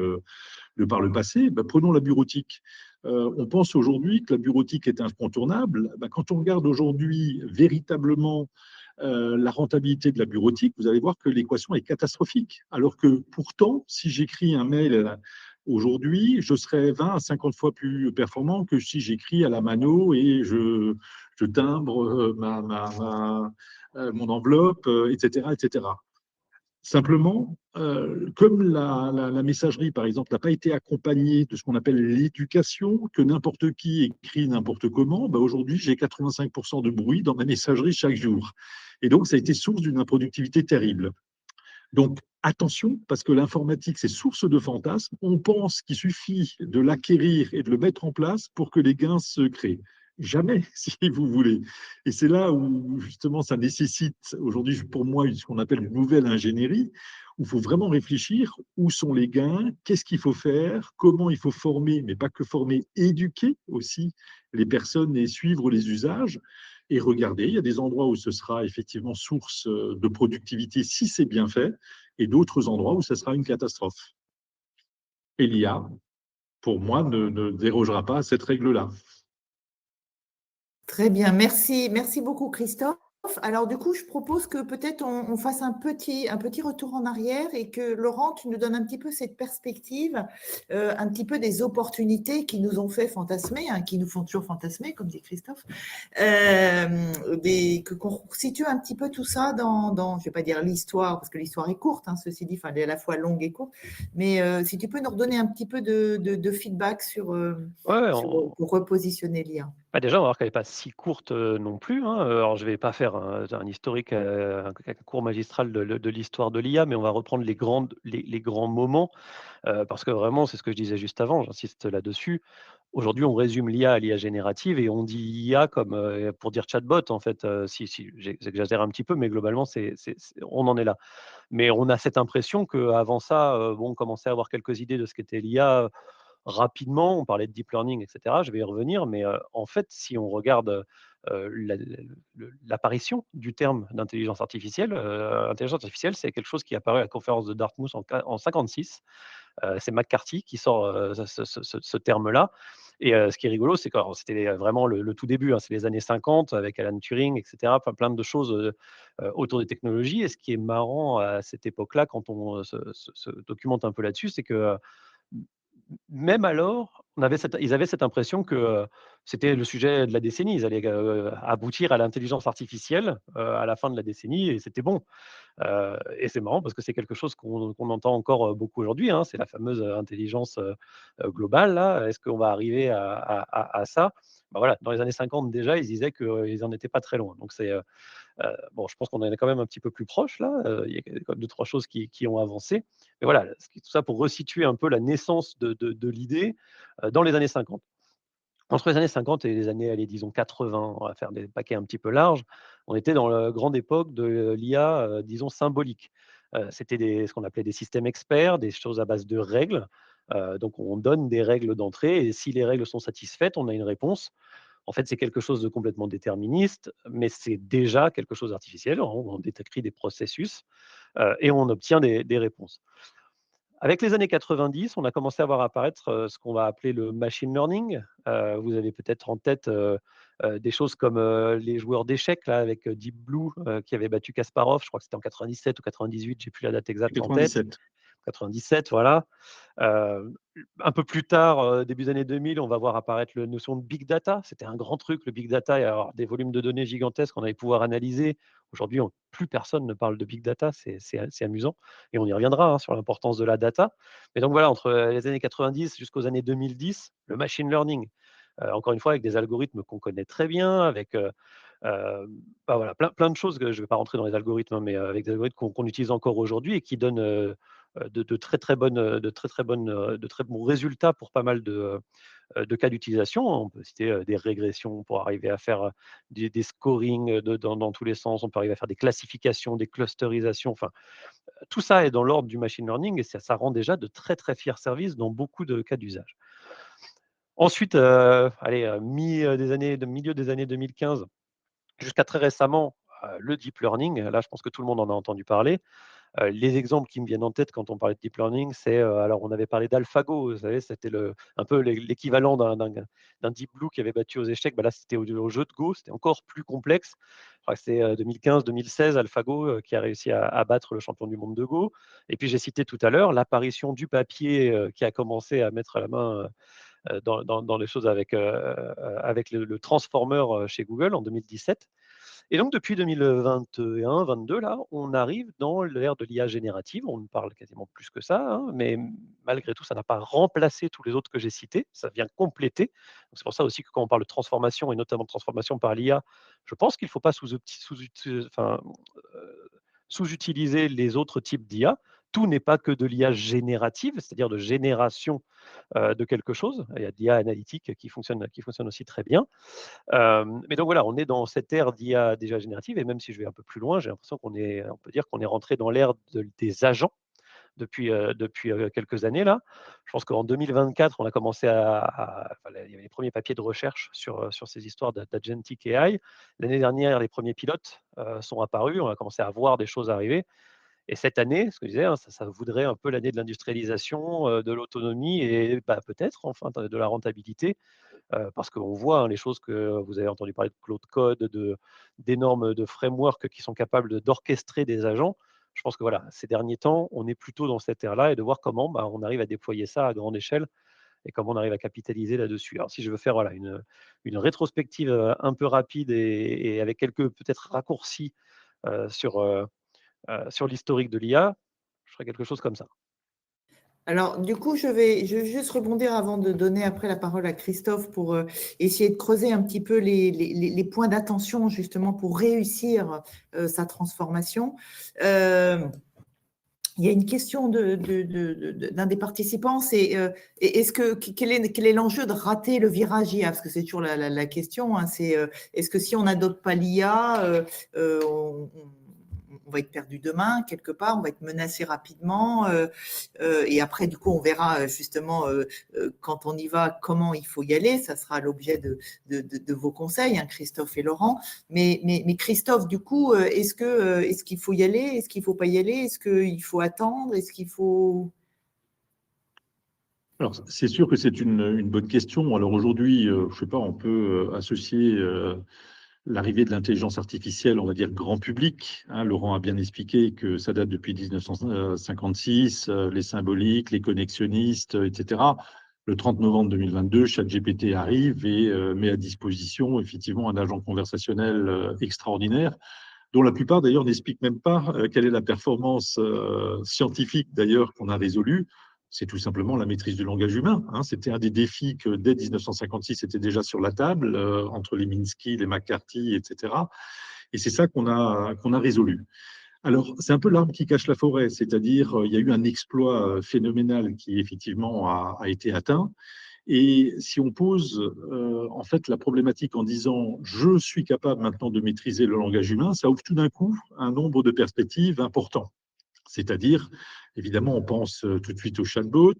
de par le passé, prenons la bureautique. On pense aujourd'hui que la bureautique est incontournable. Quand on regarde aujourd'hui véritablement la rentabilité de la bureautique, vous allez voir que l'équation est catastrophique. Alors que pourtant, si j'écris un mail Aujourd'hui, je serais 20 à 50 fois plus performant que si j'écris à la mano et je timbre mon enveloppe, etc., etc. Simplement, comme la messagerie, par exemple, n'a pas été accompagnée de ce qu'on appelle l'éducation, que n'importe qui écrit n'importe comment, bah aujourd'hui, j'ai 85% de bruit dans ma messagerie chaque jour. Et donc, ça a été source d'une improductivité terrible. Donc, attention, parce que l'informatique, c'est source de fantasmes. On pense qu'il suffit de l'acquérir et de le mettre en place pour que les gains se créent. Jamais, si vous voulez. Et c'est là où, justement, ça nécessite, aujourd'hui, pour moi, ce qu'on appelle une nouvelle ingénierie, où il faut vraiment réfléchir où sont les gains, qu'est-ce qu'il faut faire, comment il faut former, mais pas que former, éduquer aussi les personnes et suivre les usages. Et regarder, il y a des endroits où ce sera effectivement source de productivité si c'est bien fait, et d'autres endroits où ce sera une catastrophe. Et l'IA, pour moi, ne dérogera pas à cette règle-là. Très bien, merci. Merci beaucoup, Christophe. Alors, du coup, je propose que peut-être on fasse un petit retour en arrière et que Laurent, tu nous donnes un petit peu cette perspective, un petit peu des opportunités qui nous ont fait fantasmer, hein, qui nous font toujours fantasmer, comme dit Christophe, qu'on situe un petit peu tout ça dans je ne vais pas dire l'histoire, parce que l'histoire est courte, hein, ceci dit, enfin, elle est à la fois longue et courte, mais si tu peux nous redonner un petit peu de feedback pour repositionner l'IA. Bah, déjà, on va voir qu'elle n'est pas si courte non plus, hein. Alors, je ne vais pas faire un historique, un cours magistral de l'histoire de l'IA, mais on va reprendre les grands moments, parce que vraiment, c'est ce que je disais juste avant, j'insiste là-dessus. Aujourd'hui, on résume l'IA à l'IA générative et on dit IA comme pour dire chatbot, en fait. Si j'exagère un petit peu, mais globalement, on en est là. Mais on a cette impression qu'avant ça, bon, on commençait à avoir quelques idées de ce qu'était l'IA rapidement. On parlait de deep learning, et cetera. Je vais y revenir, mais en fait, si on regarde l'apparition du terme d'intelligence artificielle, intelligence artificielle, c'est quelque chose qui est apparu à la conférence de Dartmouth en 56. C'est McCarthy qui sort ce terme-là. Et ce qui est rigolo, c'est que c'était vraiment le tout début, hein, c'est les années 50 avec Alan Turing, etc. Enfin, plein de choses autour des technologies. Et ce qui est marrant à cette époque-là, quand on se documente un peu là-dessus, c'est que même alors, ils avaient cette impression que c'était le sujet de la décennie. Ils allaient aboutir à l'intelligence artificielle à la fin de la décennie et c'était bon. Et c'est marrant parce que c'est quelque chose qu'on entend encore beaucoup aujourd'hui, hein, c'est la fameuse intelligence globale là. Est-ce qu'on va arriver à ça? Bah voilà, dans les années 50 déjà, ils disaient qu'ils n'en étaient pas très loin. Donc bon, je pense qu'on en est quand même un petit peu plus proche là. Il y a quand même 2-3 choses qui ont avancé. Mais voilà, tout ça pour resituer un peu la naissance de l'idée dans les années 50. Entre les années 50 et les années, allez, disons 80, on va faire des paquets un petit peu larges, on était dans la grande époque de l'IA, disons symbolique. C'était ce qu'on appelait des systèmes experts, des choses à base de règles. Donc on donne des règles d'entrée et si les règles sont satisfaites, on a une réponse. En fait, c'est quelque chose de complètement déterministe, mais c'est déjà quelque chose d'artificiel. On décrit des processus et on obtient des réponses. Avec les années 90, on a commencé à voir apparaître ce qu'on va appeler le machine learning. Vous avez peut-être en tête des choses comme les joueurs d'échecs là, avec Deep Blue qui avait battu Kasparov, je crois que c'était en 97 ou 98, j'ai plus la date exacte en tête. 97. 97, voilà. Un peu plus tard, début des années 2000, on va voir apparaître la notion de big data. C'était un grand truc, le big data, et avoir des volumes de données gigantesques qu'on allait pouvoir analyser. Aujourd'hui, plus personne ne parle de big data, c'est amusant et on y reviendra, hein, sur l'importance de la data. Mais donc voilà, entre les années 90 jusqu'aux années 2010, le machine learning, encore une fois avec des algorithmes qu'on connaît très bien, avec, bah, voilà, plein de choses que je ne vais pas rentrer dans les algorithmes, hein, mais avec des algorithmes qu'on utilise encore aujourd'hui et qui donnent, de très bons résultats pour pas mal de cas d'utilisation. On peut citer des régressions pour arriver à faire des scorings dans tous les sens. On peut arriver à faire des classifications, des clusterisations. Enfin, tout ça est dans l'ordre du machine learning et ça rend déjà de très fiers services dans beaucoup de cas d'usage. Ensuite, allez, milieu des années 2015 jusqu'à très récemment, le deep learning. Là, je pense que tout le monde en a entendu parler. Les exemples qui me viennent en tête quand on parlait de deep learning, c'est, alors on avait parlé d'AlphaGo, vous savez, c'était un peu l'équivalent d'un Deep Blue qui avait battu aux échecs. Bah là, c'était au jeu de Go, c'était encore plus complexe. Je crois que c'est 2015-2016, AlphaGo qui a réussi à battre le champion du monde de Go. Et puis j'ai cité tout à l'heure l'apparition du papier qui a commencé à mettre la main dans les choses avec le transformer chez Google en 2017. Et donc, depuis 2021-22, là, on arrive dans l'ère de l'IA générative. On ne parle quasiment plus que ça, hein, mais malgré tout, ça n'a pas remplacé tous les autres que j'ai cités. Ça vient compléter. C'est pour ça aussi que quand on parle de transformation, et notamment de transformation par l'IA, je pense qu'il ne faut pas sous-utiliser les autres types d'IA. Tout n'est pas que de l'IA générative, c'est-à-dire de génération de quelque chose. Il y a de l'IA analytique qui fonctionne aussi très bien. Mais donc voilà, on est dans cette ère d'IA déjà générative, et même si je vais un peu plus loin, j'ai l'impression on peut dire qu'on est rentré dans l'ère des agents depuis quelques années là. Je pense qu'en 2024, on a commencé il y avait les premiers papiers de recherche sur ces histoires d'agentic AI. L'année dernière, les premiers pilotes sont apparus, on a commencé à voir des choses arriver. Et cette année, ce que je disais, hein, ça voudrait un peu l'année de l'industrialisation, de l'autonomie et peut-être enfin de la rentabilité. Parce qu'on voit, hein, les choses que vous avez entendu parler de Claude Code, d'énormes frameworks qui sont capables d'orchestrer des agents. Je pense que voilà, ces derniers temps, on est plutôt dans cette ère-là, et de voir comment on arrive à déployer ça à grande échelle et comment on arrive à capitaliser là-dessus. Alors, si je veux faire voilà, une rétrospective un peu rapide et avec quelques peut-être raccourcis sur l'historique de l'IA, je ferai quelque chose comme ça. Alors, du coup, je vais juste rebondir avant de donner après la parole à Christophe pour essayer de creuser un petit peu les points d'attention justement pour réussir sa transformation. Il y a une question d'un des participants, c'est quel est l'enjeu de rater le virage IA? Parce que c'est toujours la question, hein, c'est est-ce que si on n'adopte pas l'IA, on va être perdu demain, quelque part, on va être menacé rapidement. Et après, du coup, on verra justement quand on y va, comment il faut y aller. Ça sera l'objet de vos conseils, hein, Christophe et Laurent. Mais Christophe, du coup, est-ce qu'il faut y aller? Est-ce qu'il ne faut pas y aller? Est-ce qu'il faut attendre? Est-ce qu'il faut… Alors, c'est sûr que c'est une bonne question. Alors aujourd'hui, je ne sais pas, on peut associer l'arrivée de l'intelligence artificielle, on va dire grand public. Hein. Laurent a bien expliqué que ça date depuis 1956, les symboliques, les connexionnistes, etc. Le 30 novembre 2022, ChatGPT arrive et met à disposition effectivement un agent conversationnel extraordinaire, dont la plupart d'ailleurs n'expliquent même pas quelle est la performance scientifique d'ailleurs qu'on a résolue. C'est tout simplement la maîtrise du langage humain. Hein. C'était un des défis que dès 1956 était déjà sur la table, entre les Minsky, les McCarthy, etc. Et c'est ça qu'on a résolu. Alors, c'est un peu l'arbre qui cache la forêt, c'est-à-dire il y a eu un exploit phénoménal qui effectivement a été atteint. Et si on pose en fait la problématique en disant je suis capable maintenant de maîtriser le langage humain, ça ouvre tout d'un coup un nombre de perspectives importants. C'est-à-dire, évidemment, on pense tout de suite au chatbot,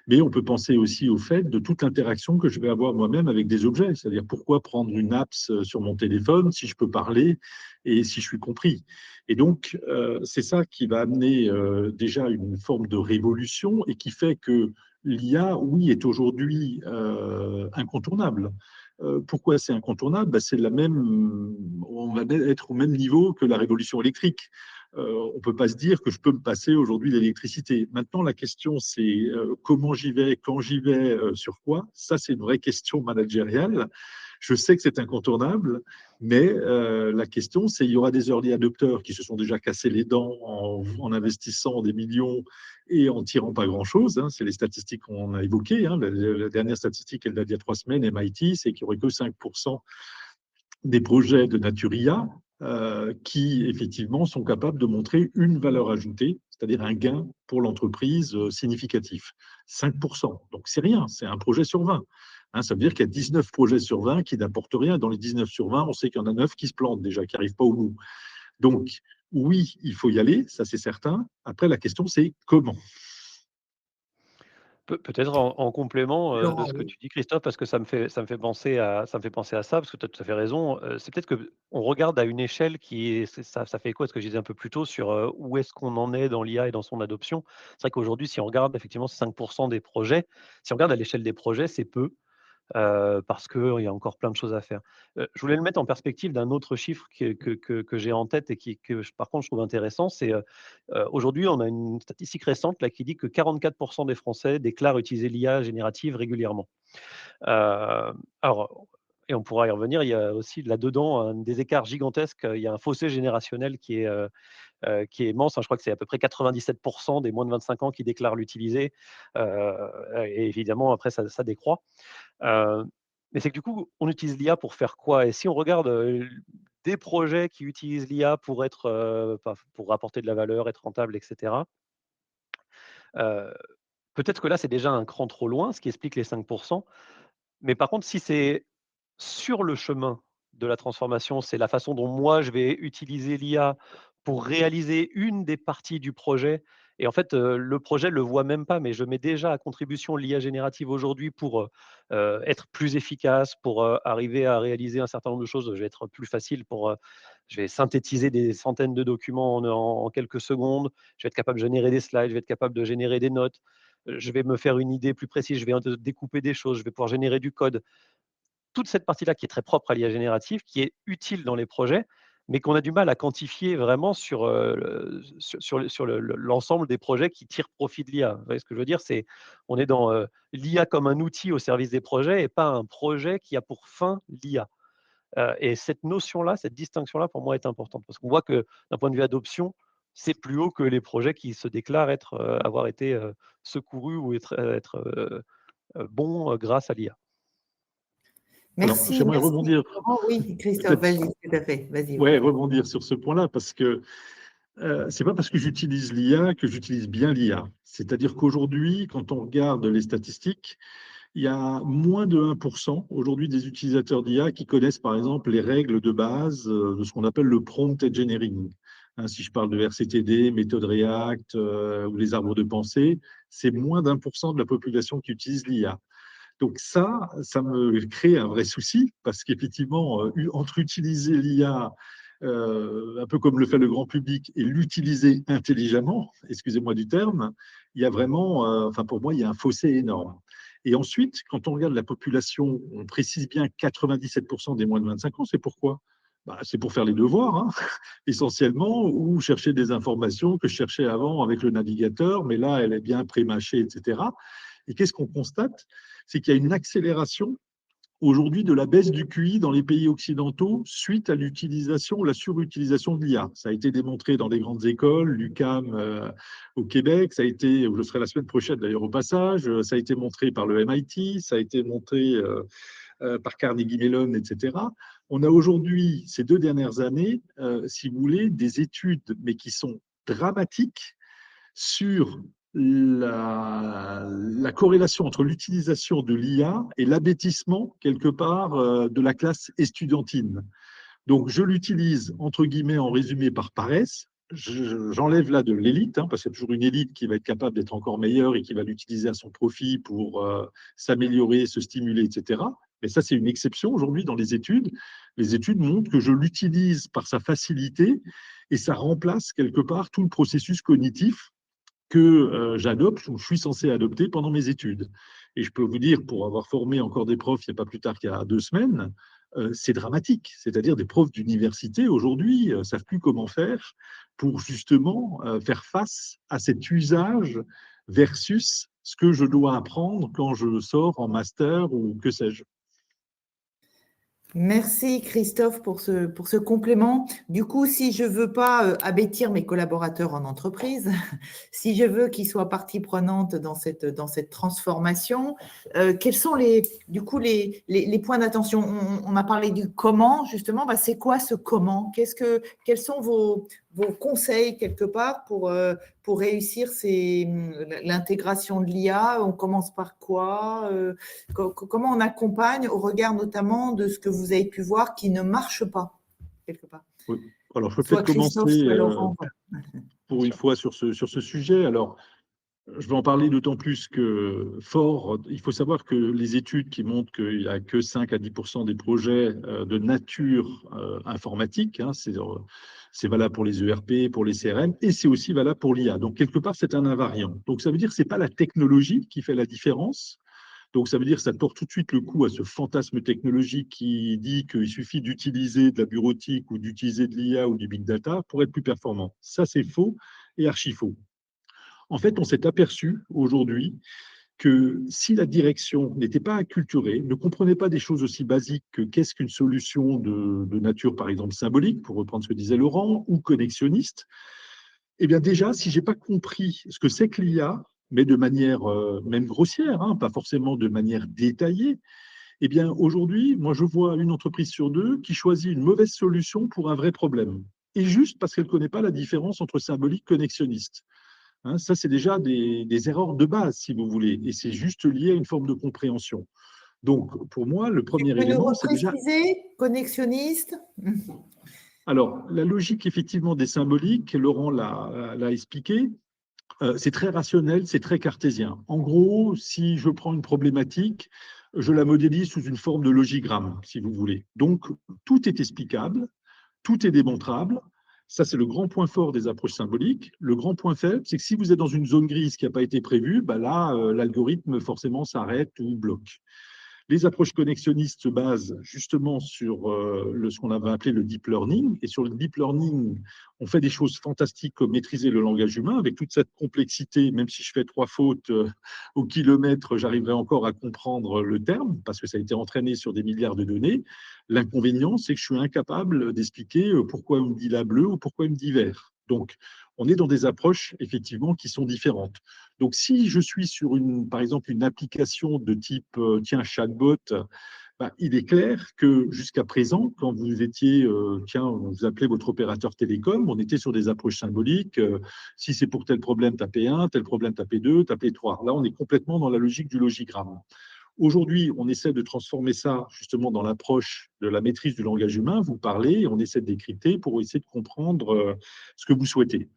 mais on peut penser aussi au fait de toute l'interaction que je vais avoir moi-même avec des objets. C'est-à-dire, pourquoi prendre une app sur mon téléphone si je peux parler et si je suis compris? Et donc, c'est ça qui va amener déjà une forme de révolution et qui fait que l'IA, oui, est aujourd'hui incontournable. Pourquoi c'est incontournable? Ben, c'est on va être au même niveau que la révolution électrique. On ne peut pas se dire que je peux me passer aujourd'hui d'électricité. Maintenant, la question, c'est comment j'y vais, quand j'y vais, sur quoi. Ça, c'est une vraie question managériale. Je sais que c'est incontournable, mais la question, c'est il y aura des early adopteurs qui se sont déjà cassés les dents en investissant des millions et en tirant pas grand-chose. Hein. C'est les statistiques qu'on a évoquées. Hein. La dernière statistique, elle date d'il y a 3 semaines, MIT, c'est qu'il n'y aurait que 5% des projets de nature IA qui, effectivement, sont capables de montrer une valeur ajoutée, c'est-à-dire un gain pour l'entreprise significatif. 5%. Donc, c'est rien, c'est un projet sur 20. Hein, ça veut dire qu'il y a 19 projets sur 20 qui n'apportent rien. Dans les 19 sur 20, on sait qu'il y en a 9 qui se plantent déjà, qui n'arrivent pas au bout. Donc, oui, il faut y aller, ça c'est certain. Après, la question, c'est comment. Peut-être en complément, de Laurent, ce que oui. tu dis Christophe, parce que ça me fait penser à ça, parce que tu as tout à fait raison. C'est peut-être qu'on regarde à une échelle qui est ça fait écho à ce que je disais un peu plus tôt sur, où est-ce qu'on en est dans l'IA et dans son adoption. C'est vrai qu'aujourd'hui, si on regarde effectivement 5 des projets, si on regarde à l'échelle des projets, c'est peu. Parce qu'il y a encore plein de choses à faire. Je voulais le mettre en perspective d'un autre chiffre que j'ai en tête et par contre, je trouve intéressant. C'est, aujourd'hui, on a une statistique récente là qui dit que 44 des Français déclarent utiliser l'IA générative régulièrement. Alors et on pourra y revenir, il y a aussi là-dedans des écarts gigantesques. Il y a un fossé générationnel qui est immense, hein. Je crois que c'est à peu près 97 des moins de 25 ans qui déclarent l'utiliser, et évidemment après ça décroît. Heu, mais c'est que du coup, on utilise l'IA pour faire quoi? Et si on regarde, des projets qui utilisent l'IA pour être, pour apporter de la valeur, être rentable et cetera, heu, peut-être que là, c'est déjà un cran trop loin, ce qui explique les 5. Mais par contre, si c'est sur le chemin de la transformation, c'est la façon dont moi je vais utiliser l'IA pour réaliser une des parties du projet et en fait, le projet le voit même pas, mais je mets déjà à contribution l'IA générative aujourd'hui pour, être plus efficace, pour, arriver à réaliser un certain nombre de choses. Je vais être plus facile pour, je vais synthétiser des centaines de documents en quelques secondes. Je vais être capable de générer des slides, je vais être capable de générer des notes. Je vais me faire une idée plus précise, je vais découper des choses, je vais pouvoir générer du code. Toute cette partie-là qui est très propre à l'IA générative, qui est utile dans les projets, mais qu'on a du mal à quantifier vraiment sur l'ensemble des projets qui tirent profit de l'IA. Vous voyez ce que je veux dire? On est dans, l'IA comme un outil au service des projets et pas un projet qui a pour fin l'IA. Et cette notion-là, cette distinction-là, pour moi, est importante parce qu'on voit que d'un point de vue adoption, c'est plus haut que les projets qui se déclarent avoir été, secourus ou être bons, grâce à l'IA. Alors, Merci, j'aimerais merci rebondir, Laurent. Oui, Christophe, peut-être, vas-y, tout à fait. Vas-y, oui. ouais, rebondir sur ce point-là, parce que c'est pas parce que j'utilise l'IA que j'utilise bien l'IA. C'est-à-dire qu'aujourd'hui, quand on regarde les statistiques, il y a moins de 1% aujourd'hui des utilisateurs d'IA qui connaissent par exemple les règles de base de ce qu'on appelle le prompt engineering. Hein, si je parle de RCTD, méthode React ou les arbres de pensée, c'est moins d'1% de la population qui utilise l'IA. Donc ça me crée un vrai souci parce qu'effectivement, entre utiliser l'IA un peu comme le fait le grand public et l'utiliser intelligemment, excusez-moi du terme, il y a vraiment, enfin pour moi, il y a un fossé énorme. Et ensuite, quand on regarde la population, on précise bien 97% des moins de 25 ans, c'est pourquoi? Bah, c'est pour faire les devoirs, hein, essentiellement, ou chercher des informations que je cherchais avant avec le navigateur, mais là, elle est bien pré-mâchée, etc. Et qu'est-ce qu'on constate? C'est qu'il y a une accélération aujourd'hui de la baisse du QI dans les pays occidentaux suite à l'utilisation, la surutilisation de l'IA. Ça a été démontré dans les grandes écoles, l'UQAM au Québec, ça a été, je serai la semaine prochaine d'ailleurs au passage, ça a été montré par le MIT, ça a été montré par Carnegie Mellon, etc. On a aujourd'hui, ces 2 dernières années, si vous voulez, des études, mais qui sont dramatiques sur la corrélation entre l'utilisation de l'IA et l'abêtissement, quelque part, de la classe estudiantine. Donc, je l'utilise, entre guillemets, en résumé, par paresse. J'enlève là de l'élite, hein, parce qu'il y a toujours une élite qui va être capable d'être encore meilleure et qui va l'utiliser à son profit pour s'améliorer, se stimuler, etc. Mais ça, c'est une exception aujourd'hui dans les études. Les études montrent que je l'utilise par sa facilité et ça remplace quelque part tout le processus cognitif que j'adopte ou je suis censé adopter pendant mes études. Et je peux vous dire, pour avoir formé encore des profs il n'y a pas plus tard qu'il y a 2 semaines, c'est dramatique. C'est-à-dire des profs d'université aujourd'hui ne savent plus comment faire pour justement faire face à cet usage versus ce que je dois apprendre quand je sors en master ou que sais-je. Merci Christophe pour ce complément. Du coup, si je veux pas abêtir mes collaborateurs en entreprise, si je veux qu'ils soient partie prenante dans cette transformation, quels sont du coup les points d'attention? On a parlé du comment, justement. Bah, c'est quoi ce comment? Quels sont vos conseils quelque part pour réussir l'intégration de l'IA? On commence par quoi? Comment on accompagne au regard notamment de ce que vous avez pu voir qui ne marche pas quelque part? Oui. Alors, je peux Soit peut-être Christophe, commencer soit Laurent. pour une fois sur ce sujet. Alors, Je vais en parler d'autant plus que fort, il faut savoir que les études qui montrent qu'il n'y a que 5 à 10% des projets de nature informatique, hein, c'est valable pour les ERP, pour les CRM, et c'est aussi valable pour l'IA. Donc, quelque part, c'est un invariant. Donc, ça veut dire que ce n'est pas la technologie qui fait la différence. Donc, ça veut dire que ça porte tout de suite le coup à ce fantasme technologique qui dit qu'il suffit d'utiliser de la bureautique ou d'utiliser de l'IA ou du big data pour être plus performant. Ça, c'est faux et archi faux. En fait, on s'est aperçu aujourd'hui que si la direction n'était pas acculturée, ne comprenait pas des choses aussi basiques que qu'est-ce qu'une solution de nature, par exemple, symbolique, pour reprendre ce que disait Laurent, ou connexionniste, eh bien déjà, si je n'ai pas compris ce que c'est que l'IA, mais de manière même grossière, hein, pas forcément de manière détaillée, eh bien aujourd'hui, moi je vois une entreprise sur deux qui choisit une mauvaise solution pour un vrai problème. Et juste parce qu'elle ne connaît pas la différence entre symbolique et connexionniste. Hein, ça, c'est déjà des erreurs de base, si vous voulez, et c'est juste lié à une forme de compréhension. Donc, pour moi, le Tu premier peux nous élément, c'est déjà… repréciser, connexionniste? Alors, la logique, effectivement, des symboliques, Laurent l'a expliqué, c'est très rationnel, c'est très cartésien. En gros, si je prends une problématique, je la modélise sous une forme de logigramme, si vous voulez. Donc, tout est explicable, tout est démontrable. Ça, c'est le grand point fort des approches symboliques. Le grand point faible, c'est que si vous êtes dans une zone grise qui n'a pas été prévue, bah là, l'algorithme forcément s'arrête ou bloque. Les approches connexionnistes se basent justement sur ce qu'on avait appelé le deep learning. Et sur le deep learning, on fait des choses fantastiques comme maîtriser le langage humain avec toute cette complexité. Même si je fais 3 fautes au kilomètre, j'arriverai encore à comprendre le terme parce que ça a été entraîné sur des milliards de données. L'inconvénient, c'est que je suis incapable d'expliquer pourquoi on me dit la bleue ou pourquoi on me dit vert. Donc, on est dans des approches effectivement qui sont différentes. Donc, si je suis sur par exemple, une application de type tiens, chatbot, bah, il est clair que jusqu'à présent, quand vous étiez, vous appelez votre opérateur télécom, on était sur des approches symboliques. Si c'est pour tel problème, tapez 1, tel problème, tapez 2, tapez 3. Là, on est complètement dans la logique du logigramme. Aujourd'hui, on essaie de transformer ça justement dans l'approche de la maîtrise du langage humain. Vous parlez, et on essaie de décrypter pour essayer de comprendre ce que vous souhaitez.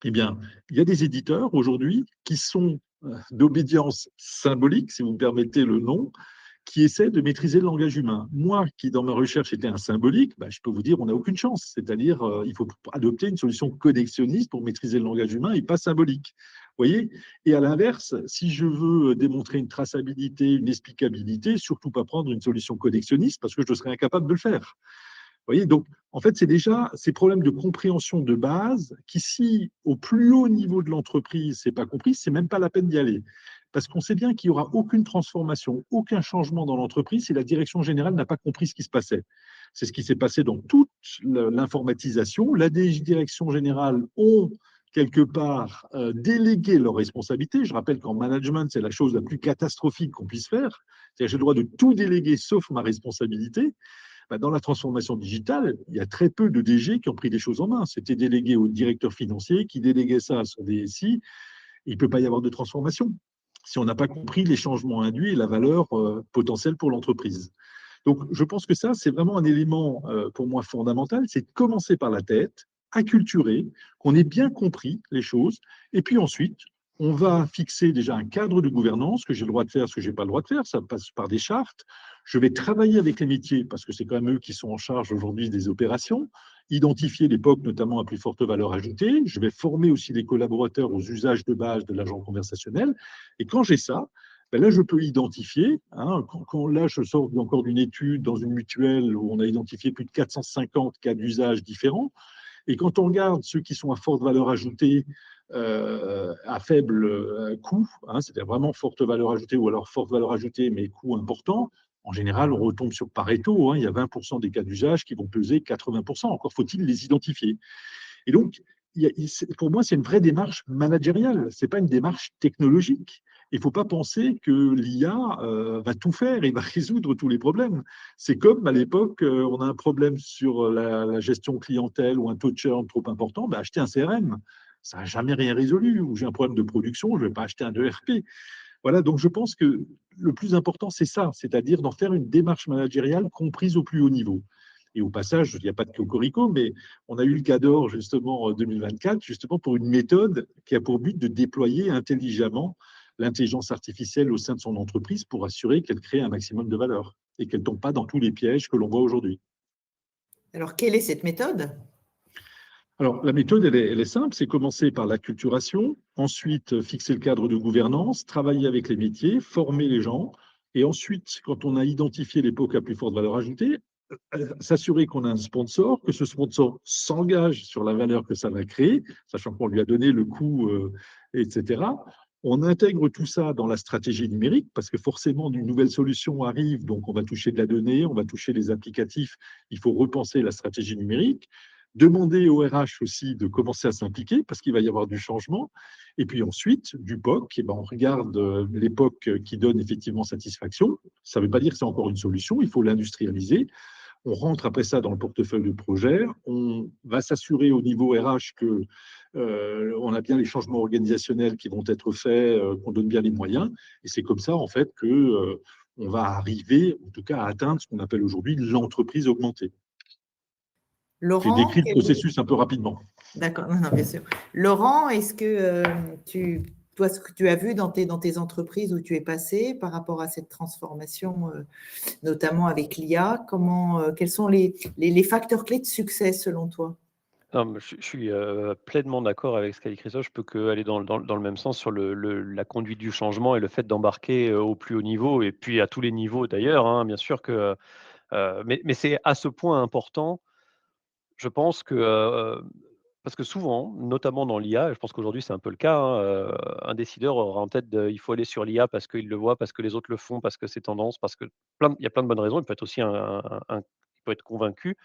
Eh bien, il y a des éditeurs aujourd'hui qui sont d'obédience symbolique, si vous me permettez le nom, qui essaient de maîtriser le langage humain. Moi, qui dans ma recherche était un symbolique, bah, je peux vous dire, on n'a aucune chance. C'est-à-dire, il faut adopter une solution connexionniste pour maîtriser le langage humain et pas symbolique. Vous voyez? Et à l'inverse, si je veux démontrer une traçabilité, une explicabilité, surtout pas prendre une solution connexionniste parce que je serais incapable de le faire. Vous voyez, donc, en fait, c'est déjà ces problèmes de compréhension de base qui, si au plus haut niveau de l'entreprise, ce n'est pas compris, ce n'est même pas la peine d'y aller. Parce qu'on sait bien qu'il n'y aura aucune transformation, aucun changement dans l'entreprise si la direction générale n'a pas compris ce qui se passait. C'est ce qui s'est passé dans toute l'informatisation. La direction générale ont quelque part délégué leurs responsabilités. Je rappelle qu'en management, c'est la chose la plus catastrophique qu'on puisse faire. C'est-à-dire j'ai le droit de tout déléguer sauf ma responsabilité. Dans la transformation digitale, il y a très peu de DG qui ont pris des choses en main. C'était délégué au directeur financier qui déléguait ça à son DSI. Il ne peut pas y avoir de transformation si on n'a pas compris les changements induits et la valeur potentielle pour l'entreprise. Donc, je pense que ça, c'est vraiment un élément pour moi fondamental, c'est de commencer par la tête, acculturer, qu'on ait bien compris les choses, et puis ensuite, on va fixer déjà un cadre de gouvernance, ce que j'ai le droit de faire, ce que je n'ai pas le droit de faire, ça passe par des chartes. Je vais travailler avec les métiers, parce que c'est quand même eux qui sont en charge aujourd'hui des opérations, identifier les POC, notamment à plus forte valeur ajoutée. Je vais former aussi les collaborateurs aux usages de base de l'agent conversationnel. Et quand j'ai ça, ben là, je peux identifier, hein, là, je sors encore d'une étude dans une mutuelle où on a identifié plus de 450 cas d'usage différents. Et quand on regarde ceux qui sont à forte valeur ajoutée, à faible coût, hein, c'est-à-dire vraiment forte valeur ajoutée ou alors forte valeur ajoutée mais coût important, en général, on retombe sur Pareto, hein, il y a 20% des cas d'usage qui vont peser 80%. Encore faut-il les identifier. Et donc, pour moi, c'est une vraie démarche managériale, ce n'est pas une démarche technologique. Il ne faut pas penser que l'IA va tout faire et va résoudre tous les problèmes. C'est comme à l'époque, on a un problème sur la gestion clientèle ou un taux de churn trop important, ben, acheter un CRM. Ça n'a jamais rien résolu. Ou j'ai un problème de production, je ne vais pas acheter un ERP. Voilà, donc je pense que le plus important, c'est ça, c'est-à-dire d'en faire une démarche managériale comprise au plus haut niveau. Et au passage, il n'y a pas de cocorico, mais on a eu le Cador justement en 2024, justement pour une méthode qui a pour but de déployer intelligemment l'intelligence artificielle au sein de son entreprise pour assurer qu'elle crée un maximum de valeur et qu'elle ne tombe pas dans tous les pièges que l'on voit aujourd'hui. Alors, quelle est cette méthode? Alors, la méthode, elle est simple, c'est commencer par l'acculturation, ensuite fixer le cadre de gouvernance, travailler avec les métiers, former les gens, et ensuite, quand on a identifié l'époque à plus forte valeur ajoutée, s'assurer qu'on a un sponsor, que ce sponsor s'engage sur la valeur que ça va créer, sachant qu'on lui a donné le coût, etc. On intègre tout ça dans la stratégie numérique, parce que forcément, une nouvelle solution arrive, donc on va toucher de la donnée, on va toucher les applicatifs, il faut repenser la stratégie numérique. Demander au RH aussi de commencer à s'impliquer parce qu'il va y avoir du changement. Et puis ensuite, du POC, on regarde l'époque qui donne effectivement satisfaction. Ça ne veut pas dire que c'est encore une solution, il faut l'industrialiser. On rentre après ça dans le portefeuille de projet. On va s'assurer au niveau RH que on a bien les changements organisationnels qui vont être faits, qu'on donne bien les moyens. Et c'est comme ça, en fait, que on va arriver, en tout cas, à atteindre ce qu'on appelle aujourd'hui l'entreprise augmentée. J'ai Laurent, décrit le processus un peu rapidement. d'accord, non, bien sûr. Laurent, est-ce que toi, ce que tu as vu dans tes entreprises où tu es passé par rapport à cette transformation, notamment avec l'IA, quels sont les facteurs clés de succès selon toi? Non, mais je suis pleinement d'accord avec ce qu'a dit Christophe. Je peux qu'aller dans le même sens sur la conduite du changement et le fait d'embarquer au plus haut niveau et puis à tous les niveaux d'ailleurs, hein, bien sûr que. Mais c'est à ce point important, je pense que. Parce que souvent, notamment dans l'IA, je pense qu'aujourd'hui c'est un peu le cas, hein, un décideur aura en tête il faut aller sur l'IA parce qu'il le voit, parce que les autres le font, parce que c'est tendance, parce que il y a plein de bonnes raisons. Il peut être aussi il peut être convaincu,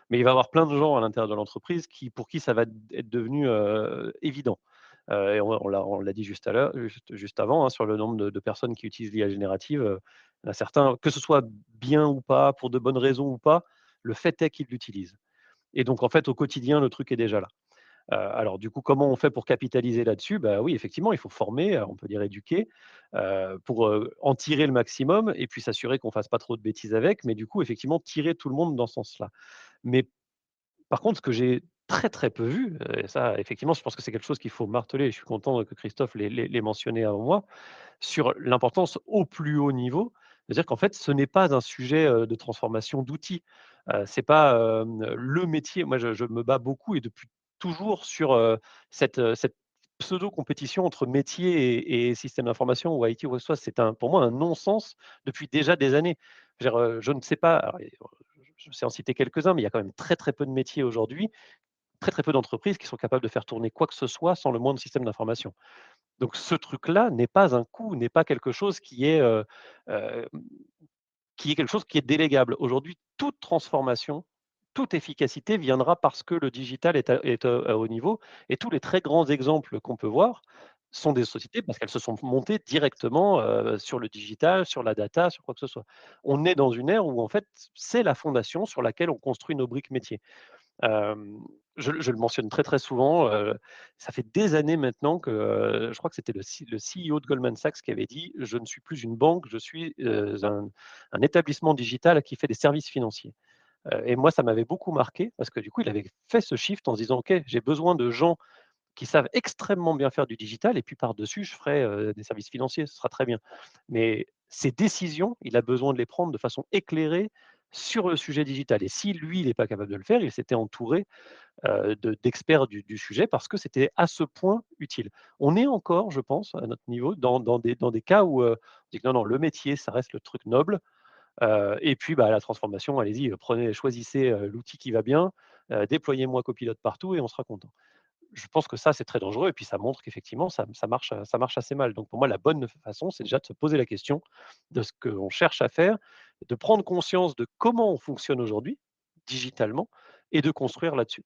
mais il va y avoir plein de gens à l'intérieur de l'entreprise pour qui ça va être devenu évident. Et on l'a dit juste avant, hein, sur le nombre de personnes qui utilisent l'IA générative. Il y en a certains, que ce soit bien ou pas, pour de bonnes raisons ou pas, le fait est qu'ils l'utilisent. Et donc, en fait, au quotidien, le truc est déjà là. Alors du coup, comment on fait pour capitaliser là-dessus? Bah oui, effectivement, il faut former, on peut dire éduquer, pour, en tirer le maximum et puis s'assurer qu'on fasse pas trop de bêtises avec, mais du coup, effectivement, tirer tout le monde dans ce sens-là. Mais par contre, ce que j'ai très, très peu vu, et ça, effectivement, je pense que c'est quelque chose qu'il faut marteler, je suis content que Christophe l'ait mentionné avant moi, sur l'importance au plus haut niveau. C'est-à-dire qu'en fait, ce n'est pas un sujet, de transformation d'outils. C'est pas, le métier. Moi, je me bats beaucoup et depuis toujours sur, cette pseudo-compétition entre métier et système d'information ou IT ou quoi que ce soit. C'est pour moi un non-sens depuis déjà des années. Je veux dire, je ne sais pas, alors, je sais en citer quelques-uns, mais il y a quand même très, très peu de métiers aujourd'hui, très, très peu d'entreprises qui sont capables de faire tourner quoi que ce soit sans le moindre système d'information. Donc ce truc-là n'est pas un coût, n'est pas quelque chose heu, qui est quelque chose qui est délégable. Aujourd'hui, toute transformation, toute efficacité viendra parce que le digital est à haut niveau et tous les très grands exemples qu'on peut voir sont des sociétés parce qu'elles se sont montées directement, sur le digital, sur la data, sur quoi que ce soit. On est dans une ère où en fait, c'est la fondation sur laquelle on construit nos briques métiers. Hem, je le mentionne très, très souvent, ça fait des années maintenant que, je crois que c'était le CEO de Goldman Sachs qui avait dit: «Je ne suis plus une banque, je suis, un établissement digital qui fait des services financiers». Et moi, ça m'avait beaucoup marqué parce que du coup, il avait fait ce shift en se disant: «OK, j'ai besoin de gens qui savent extrêmement bien faire du digital et puis par-dessus, je ferai, des services financiers, ce sera très bien». Mais ces décisions, il a besoin de les prendre de façon éclairée sur le sujet digital et si lui, il n'est pas capable de le faire, il s'était entouré d'experts du sujet parce que c'était à ce point utile. On est encore, je pense, à notre niveau, dans des cas où on dit que non, non, le métier, ça reste le truc noble. Et puis bah, la transformation, allez-y, choisissez l'outil qui va bien, déployez-moi copilote partout et on sera content. Je pense que ça, c'est très dangereux et puis ça montre qu'effectivement, ça marche assez mal. Donc pour moi, la bonne façon, c'est déjà de se poser la question de ce qu'on cherche à faire, de prendre conscience de comment on fonctionne aujourd'hui, digitalement, et de construire là-dessus.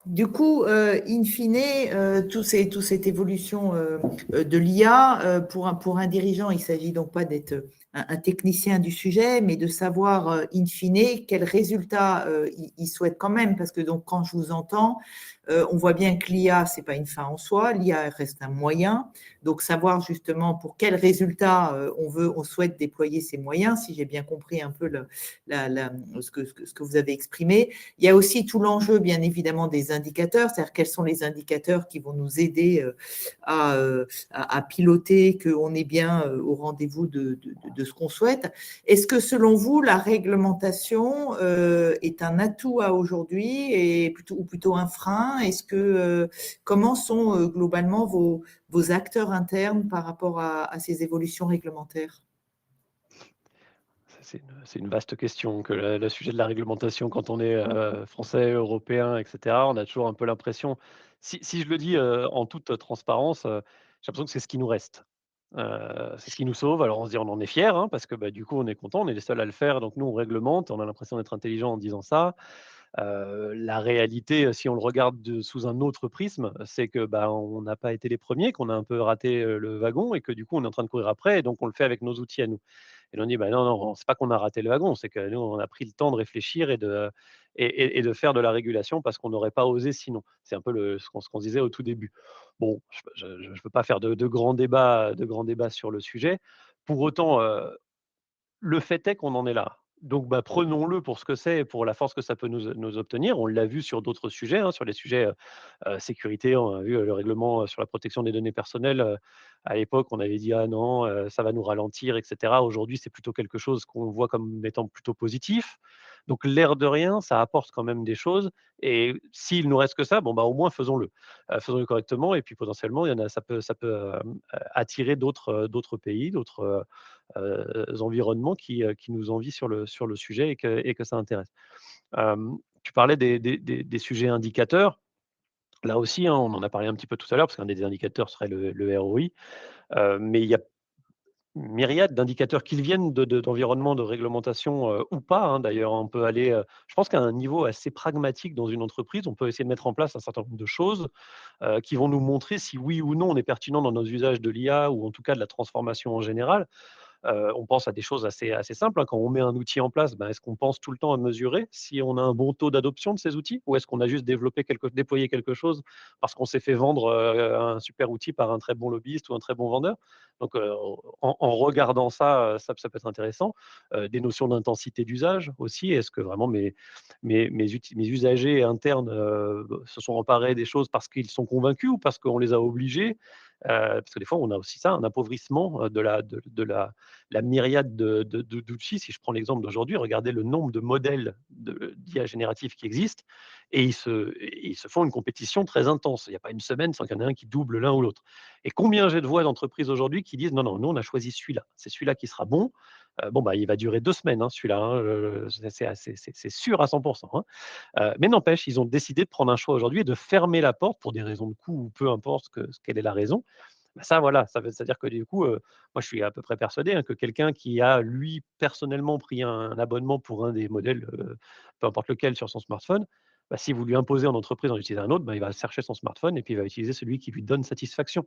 Du coup, in fine, toute cette évolution de l'IA, pour un dirigeant, il ne s'agit donc pas d'être un technicien du sujet, mais de savoir in fine quels résultats il souhaite quand même, parce que donc quand je vous entends, on voit bien que l'IA, c'est pas une fin en soi, l'IA reste un moyen. Donc savoir justement pour quels résultats on souhaite déployer ces moyens, si j'ai bien compris un peu ce que vous avez exprimé. Il y a aussi tout l'enjeu, bien évidemment, des indicateurs, c'est-à-dire quels sont les indicateurs qui vont nous aider à piloter, qu'on est bien au rendez-vous de ce qu'on souhaite. Est-ce que selon vous, la réglementation est un atout à aujourd'hui ou plutôt un frein? Comment sont globalement vos acteurs internes par rapport à ces évolutions réglementaires? C'est une vaste question que le sujet de la réglementation quand on est français, européen, etc. On a toujours un peu l'impression, si je le dis en toute transparence, j'ai l'impression que c'est ce qui nous reste. C'est ce qui nous sauve. Alors on se dit on en est fier, hein, parce que bah, du coup on est content, on est les seuls à le faire, donc nous on réglemente, on a l'impression d'être intelligent en disant ça. La réalité, si on le regarde sous un autre prisme, c'est que bah, on n'a pas été les premiers, qu'on a un peu raté le wagon et que du coup on est en train de courir après, et donc on le fait avec nos outils à nous. Et on dit: «Bah, non, non, c'est pas qu'on a raté le wagon, c'est que nous, on a pris le temps de réfléchir et de faire de la régulation parce qu'on n'aurait pas osé sinon». C'est un peu ce qu'on se disait au tout début. Bon, je ne veux pas faire de grands débats sur le sujet. Pour autant, le fait est qu'on en est là. Donc, bah, prenons-le pour ce que c'est et pour la force que ça peut nous obtenir. On l'a vu sur d'autres sujets, hein, sur les sujets, sécurité. On a vu, le règlement, sur la protection des données personnelles, à l'époque, on avait dit: «Ah non, ça va nous ralentir» et cetera. Aujourd'hui, c'est plutôt quelque chose qu'on voit comme étant plutôt positif. Donc l'air de rien, ça apporte quand même des choses, et s'il nous reste que ça, bon, bah, au moins faisons-le. Faisons-le correctement, et puis potentiellement, il y en a ça peut, attirer d'autres pays, d'autres, environnements qui nous envient sur le sujet et que ça intéresse. Tu parlais des sujets indicateurs. Là aussi, hein, on en a parlé un petit peu tout à l'heure, parce qu'un des indicateurs serait le ROI, mais il y a myriade d'indicateurs qu'ils viennent d'environnements de réglementation, ou pas, hein, d'ailleurs. On peut aller, je pense qu'à un niveau assez pragmatique dans une entreprise, on peut essayer de mettre en place un certain nombre de choses, qui vont nous montrer si oui ou non on est pertinent dans nos usages de l'IA, ou en tout cas de la transformation en général. On pense à des choses assez simples, hein. Quand on met un outil en place, ben, est-ce qu'on pense tout le temps à mesurer si on a un bon taux d'adoption de ces outils? Ou est-ce qu'on a juste déployé quelque chose parce qu'on s'est fait vendre, un super outil par un très bon lobbyiste ou un très bon vendeur? Donc, en regardant ça, ça peut être intéressant. Des notions d'intensité d'usage aussi. Est-ce que vraiment mes usagers internes, se sont emparés des choses parce qu'ils sont convaincus ou parce qu'on les a obligés? Parce que des fois, on a aussi ça, un appauvrissement, de la myriade d'outils. Si je prends l'exemple d'aujourd'hui, regardez le nombre de modèles d'IA génératifs qui existent, et ils se font une compétition très intense. Il n'y a pas une semaine sans qu'il y en ait un qui double l'un ou l'autre. Et combien j'ai de voix d'entreprises aujourd'hui qui disent: «Non, non, nous on a choisi celui-là, c'est celui-là qui sera bon». Bon, bah, il va durer 2 semaines, hein, celui-là, hein, c'est sûr à 100 hein. Mais n'empêche, ils ont décidé de prendre un choix aujourd'hui et de fermer la porte pour des raisons de coût ou peu importe quelle est la raison. Bah, ça, voilà, c'est-à-dire que du coup, moi je suis à peu près persuadé, hein, que quelqu'un qui a lui personnellement pris un abonnement pour un des modèles, peu importe lequel, sur son smartphone, bah, si vous lui imposez en entreprise d'en utiliser un autre, bah, il va chercher son smartphone et puis il va utiliser celui qui lui donne satisfaction.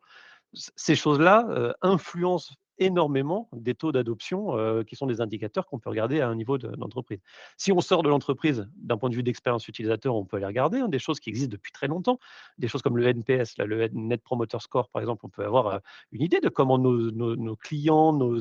Ces choses-là, influencent énormément des taux d'adoption, qui sont des indicateurs qu'on peut regarder à un niveau d'entreprise. Si on sort de l'entreprise, d'un point de vue d'expérience utilisateur, on peut aller regarder, hein, des choses qui existent depuis très longtemps, des choses comme le NPS, là, le Net Promoter Score, par exemple. On peut avoir, une idée de comment nos clients, nos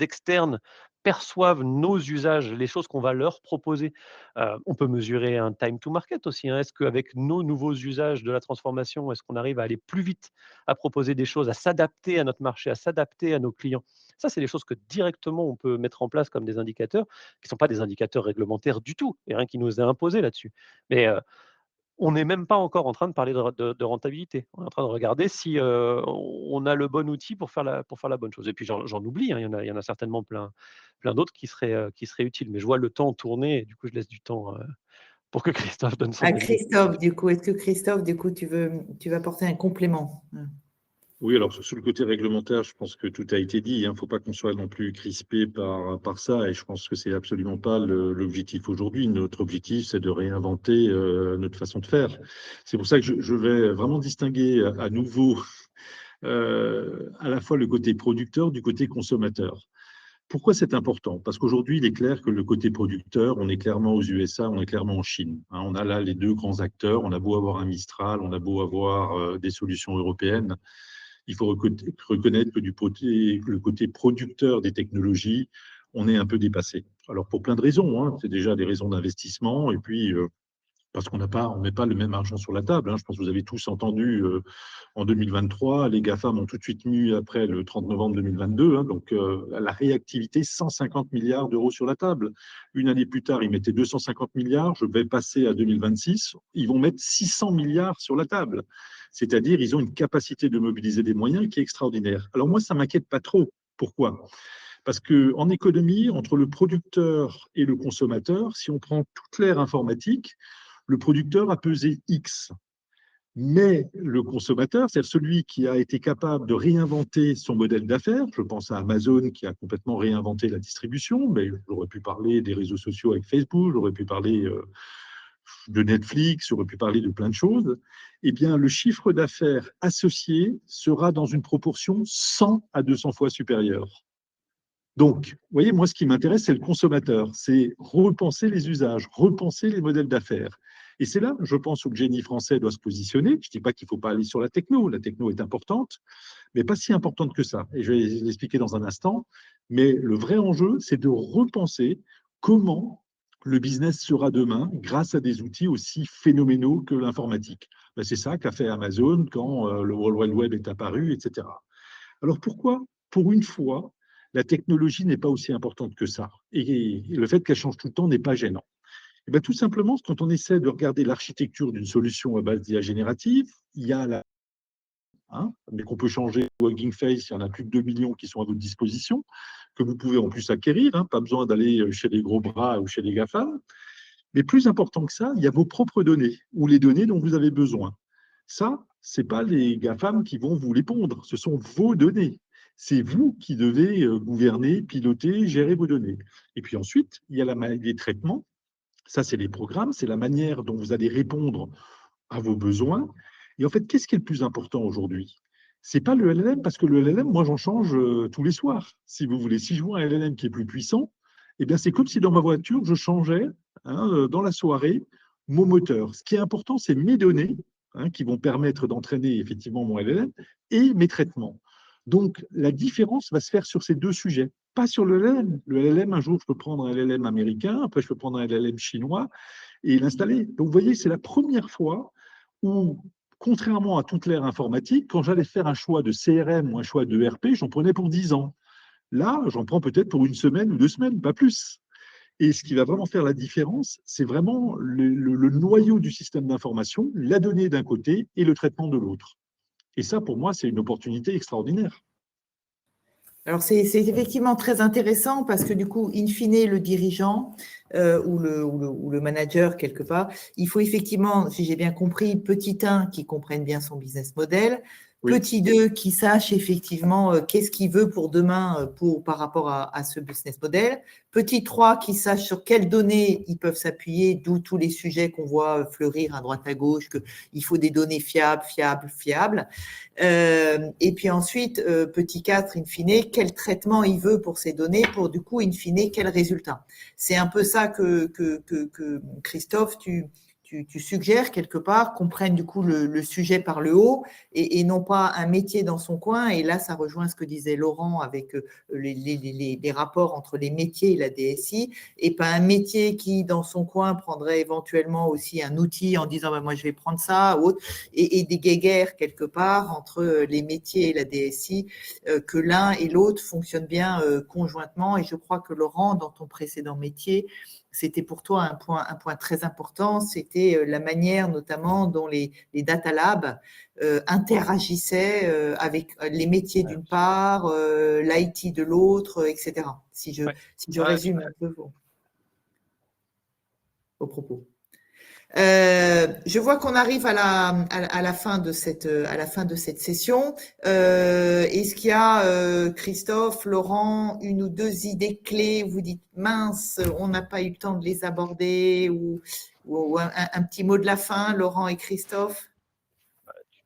externes perçoivent nos usages, les choses qu'on va leur proposer. On peut mesurer un time to market aussi, hein. Est-ce qu'avec nos nouveaux usages de la transformation, est-ce qu'on arrive à aller plus vite, à proposer des choses, à s'adapter à notre marché, à s'adapter à nos clients? Ça, c'est des choses que directement on peut mettre en place comme des indicateurs, qui ne sont pas des indicateurs réglementaires du tout. Il y a rien qui nous est imposé là-dessus. Mais, on n'est même pas encore en train de parler de rentabilité. On est en train de regarder si, on a le bon outil pour faire la bonne chose. Et puis j'en oublie, hein, il y en a certainement plein d'autres qui seraient utiles. Mais je vois le temps tourner et du coup, je laisse du temps, pour que Christophe donne son À avis. Christophe, du coup, est-ce que Christophe, du coup, tu veux apporter un complément? Oui, alors sur le côté réglementaire, je pense que tout a été dit. Il ne faut pas qu'on soit non plus crispé par ça. Et je pense que c'est absolument pas l'objectif aujourd'hui. Notre objectif, c'est de réinventer notre façon de faire. C'est pour ça que je vais vraiment distinguer à nouveau à la fois le côté producteur du côté consommateur. Pourquoi c'est important? Parce qu'aujourd'hui, il est clair que le côté producteur, on est clairement aux USA, on est clairement en Chine. Hein, on a là les deux grands acteurs. On a beau avoir un Mistral, on a beau avoir des solutions européennes. Il faut reconnaître que le côté producteur des technologies, on est un peu dépassé. Alors, pour plein de raisons. Hein, c'est déjà des raisons d'investissement et puis parce qu'on on met pas le même argent sur la table. Hein. Je pense que vous avez tous entendu en 2023, les GAFAM ont tout de suite mis après le 30 novembre 2022, hein, donc la réactivité, 150 milliards d'euros sur la table. Une année plus tard, ils mettaient 250 milliards, je vais passer à 2026, ils vont mettre 600 milliards sur la table. C'est-à-dire, ils ont une capacité de mobiliser des moyens qui est extraordinaire. Alors moi, ça ne m'inquiète pas trop. Pourquoi? Parce qu'en économie, entre le producteur et le consommateur, si on prend toute l'ère informatique, le producteur a pesé X. Mais le consommateur, c'est celui qui a été capable de réinventer son modèle d'affaires. Je pense à Amazon qui a complètement réinventé la distribution. Mais j'aurais pu parler des réseaux sociaux avec Facebook, j'aurais pu parler de Netflix, j'aurais pu parler de plein de choses. Eh bien, le chiffre d'affaires associé sera dans une proportion 100 à 200 fois supérieure. Donc, vous voyez, moi, ce qui m'intéresse, c'est le consommateur. C'est repenser les usages, repenser les modèles d'affaires. Et c'est là, je pense, où le génie français doit se positionner. Je ne dis pas qu'il ne faut pas aller sur la techno. La techno est importante, mais pas si importante que ça. Et je vais l'expliquer dans un instant. Mais le vrai enjeu, c'est de repenser comment le business sera demain grâce à des outils aussi phénoménaux que l'informatique. Ben, c'est ça qu'a fait Amazon quand le World Wide Web est apparu, etc. Alors pourquoi, pour une fois, la technologie n'est pas aussi importante que ça? Et le fait qu'elle change tout le temps n'est pas gênant. Et bien, tout simplement, quand on essaie de regarder l'architecture d'une solution à base d'IA générative, il y a mais qu'on peut changer Hugging Face, il y en a plus de 2 millions qui sont à votre disposition, que vous pouvez en plus acquérir, pas besoin d'aller chez les gros bras ou chez les GAFAM. Mais plus important que ça, il y a vos propres données ou les données dont vous avez besoin. Ça, ce n'est pas les GAFAM qui vont vous les pondre, ce sont vos données. C'est vous qui devez gouverner, piloter, gérer vos données. Et puis ensuite, il y a les traitements. Ça, c'est les programmes, c'est la manière dont vous allez répondre à vos besoins. Et en fait, qu'est-ce qui est le plus important aujourd'hui? Ce n'est pas le LLM, parce que le LLM, moi, j'en change tous les soirs. Si vous voulez, si je vois un LLM qui est plus puissant, eh bien, c'est comme si dans ma voiture, je changeais dans la soirée mon moteur. Ce qui est important, c'est mes données qui vont permettre d'entraîner effectivement mon LLM et mes traitements. Donc, la différence va se faire sur ces deux sujets, pas sur le LLM. Le LLM, un jour, je peux prendre un LLM américain, après, je peux prendre un LLM chinois et l'installer. Donc, vous voyez, c'est la première fois où, contrairement à toute l'ère informatique, quand j'allais faire un choix de CRM ou un choix de ERP, j'en prenais pour 10 ans. Là, j'en prends peut-être pour 1 semaine ou 2 semaines, pas plus. Et ce qui va vraiment faire la différence, c'est vraiment le noyau du système d'information, la donnée d'un côté et le traitement de l'autre. Et ça, pour moi, c'est une opportunité extraordinaire. Alors, c'est effectivement très intéressant parce que du coup, in fine, le dirigeant ou le manager, quelque part, il faut effectivement, si j'ai bien compris, petit 1 qui comprenne bien son business model, oui. Petit 2 qui sache effectivement qu'est-ce qu'il veut pour demain par rapport à ce business model, petit 3 qui sache sur quelles données ils peuvent s'appuyer, d'où tous les sujets qu'on voit fleurir à droite à gauche, qu'il faut des données fiables. Et puis ensuite, petit 4, in fine, quel traitement il veut pour ces données, pour du coup, in fine, quel résultat. C'est un peu ça que Christophe, tu suggères quelque part, qu'on prenne du coup le sujet par le haut et non pas un métier dans son coin. Et là, ça rejoint ce que disait Laurent avec les rapports entre les métiers et la DSI, et pas un métier qui, dans son coin, prendrait éventuellement aussi un outil en disant moi, je vais prendre ça, ou autre, et des guéguerres quelque part entre les métiers et la DSI, que l'un et l'autre fonctionnent bien conjointement. Et je crois que Laurent, dans ton précédent métier, c'était pour toi un point très important, c'était la manière notamment dont les data labs interagissaient avec les métiers d'une part, l'IT de l'autre, etc. Si je résume un peu vos propos. Je vois qu'on arrive à la fin de cette session. Est-ce qu'il y a, Christophe, Laurent, une ou deux idées clés où vous dites mince, on n'a pas eu le temps de les aborder, ou un petit mot de la fin, Laurent et Christophe?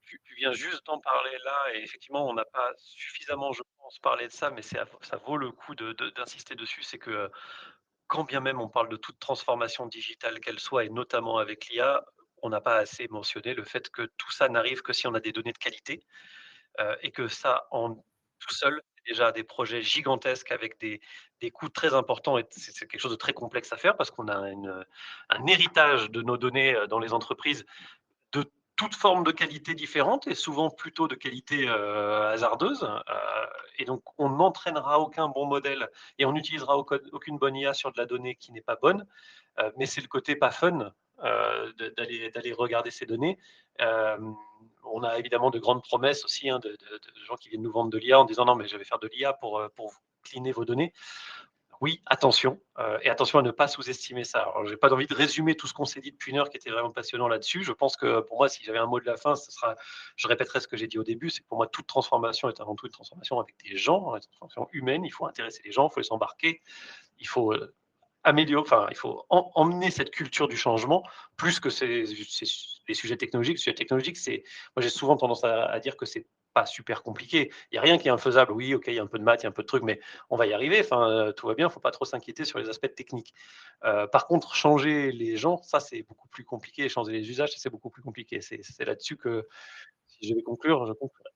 Tu viens juste d'en parler là et effectivement, on n'a pas suffisamment, je pense, parlé de ça, mais ça vaut le coup d'insister dessus. C'est que quand bien même on parle de toute transformation digitale qu'elle soit et notamment avec l'IA, on n'a pas assez mentionné le fait que tout ça n'arrive que si on a des données de qualité, et que ça en tout seul, c'est déjà des projets gigantesques avec des coûts très importants et c'est quelque chose de très complexe à faire parce qu'on a un héritage de nos données, dans les entreprises de toutes formes de qualité différentes et souvent plutôt de qualité hasardeuse. Et donc, on n'entraînera aucun bon modèle et on n'utilisera aucune bonne IA sur de la donnée qui n'est pas bonne. Mais c'est le côté pas fun d'aller regarder ces données. On a évidemment de grandes promesses aussi de gens qui viennent nous vendre de l'IA en disant non, mais je vais faire de l'IA pour vous cleaner vos données. Oui, attention, et attention à ne pas sous-estimer ça. Alors, j'ai pas envie de résumer tout ce qu'on s'est dit depuis une heure qui était vraiment passionnant là-dessus. Je pense que pour moi, si j'avais un mot de la fin, je répéterais ce que j'ai dit au début, c'est que pour moi, toute transformation est avant tout une transformation avec des gens, une transformation humaine. Il faut intéresser les gens, il faut les embarquer, il faut il faut emmener cette culture du changement plus que les sujets technologiques. Les sujets technologiques, moi j'ai souvent tendance à dire que c'est pas super compliqué. Il n'y a rien qui est infaisable. Oui, ok, il y a un peu de maths, il y a un peu de trucs, mais on va y arriver. Tout va bien. Il ne faut pas trop s'inquiéter sur les aspects techniques. Par contre, changer les gens, ça c'est beaucoup plus compliqué. Changer les usages, c'est beaucoup plus compliqué. C'est là-dessus que si je vais conclure, je conclurai.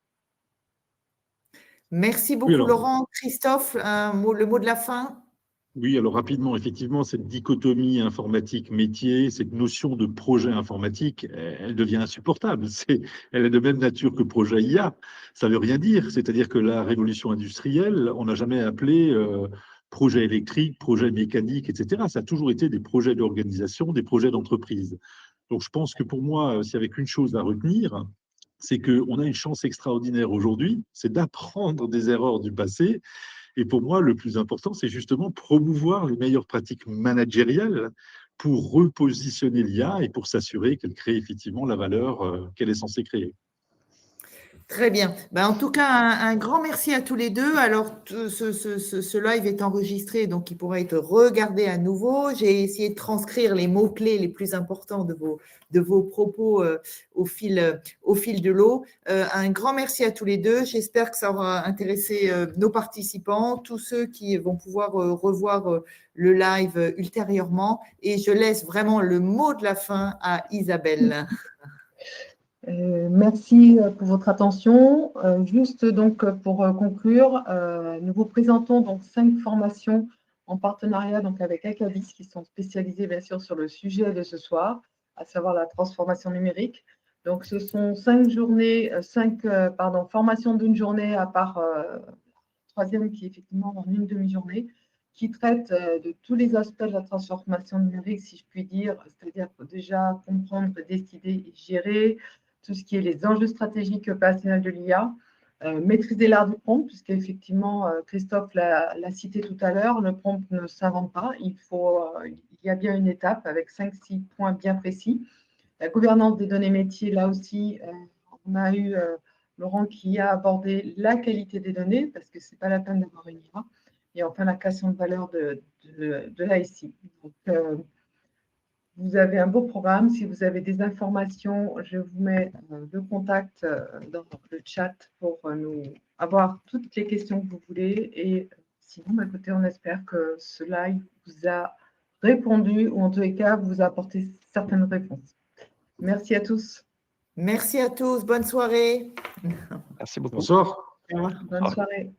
Merci Oui, beaucoup, Laurent. Christophe, le mot de la fin? Oui, alors rapidement, effectivement, cette dichotomie informatique-métier, cette notion de projet informatique, elle devient insupportable. Elle est de même nature que projet IA. Ça ne veut rien dire. C'est-à-dire que la révolution industrielle, on n'a jamais appelé projet électrique, projet mécanique, etc. Ça a toujours été des projets d'organisation, des projets d'entreprise. Donc je pense que pour moi, s'il y avait qu'une chose à retenir, c'est qu'on a une chance extraordinaire aujourd'hui, c'est d'apprendre des erreurs du passé. Et pour moi, le plus important, c'est justement promouvoir les meilleures pratiques managériales pour repositionner l'IA et pour s'assurer qu'elle crée effectivement la valeur qu'elle est censée créer. Très bien. En tout cas, un grand merci à tous les deux. Alors, ce live est enregistré, donc il pourra être regardé à nouveau. J'ai essayé de transcrire les mots-clés les plus importants de vos propos au fil de l'eau. Un grand merci à tous les deux. J'espère que ça aura intéressé nos participants, tous ceux qui vont pouvoir revoir le live ultérieurement. Et je laisse vraiment le mot de la fin à Isabelle. Merci pour votre attention. Juste donc pour conclure, nous vous présentons donc 5 formations en partenariat donc avec Acadis qui sont spécialisées bien sûr sur le sujet de ce soir, à savoir la transformation numérique. Donc ce sont 5 formations d'une journée à part troisième qui est effectivement en une demi-journée, qui traite de tous les aspects de la transformation numérique, si je puis dire, c'est-à-dire déjà comprendre, décider et gérer tout ce qui est les enjeux stratégiques opérationnels de l'IA, maîtriser l'art du prompt, puisqu'effectivement, Christophe l'a cité tout à l'heure, le prompt ne s'invente pas, il y a bien une étape avec 5-6 points bien précis. La gouvernance des données métiers, là aussi, on a eu Laurent qui a abordé la qualité des données, parce que ce n'est pas la peine d'avoir une IA, et enfin la création de valeur de l'ASI. Donc, vous avez un beau programme. Si vous avez des informations, je vous mets le contact dans le chat pour nous avoir toutes les questions que vous voulez. Et sinon, écoutez, on espère que ce live vous a répondu, ou en tous les cas, vous a apporté certaines réponses. Merci à tous. Merci à tous. Bonne soirée. Merci beaucoup. Bonsoir. Bonne soirée.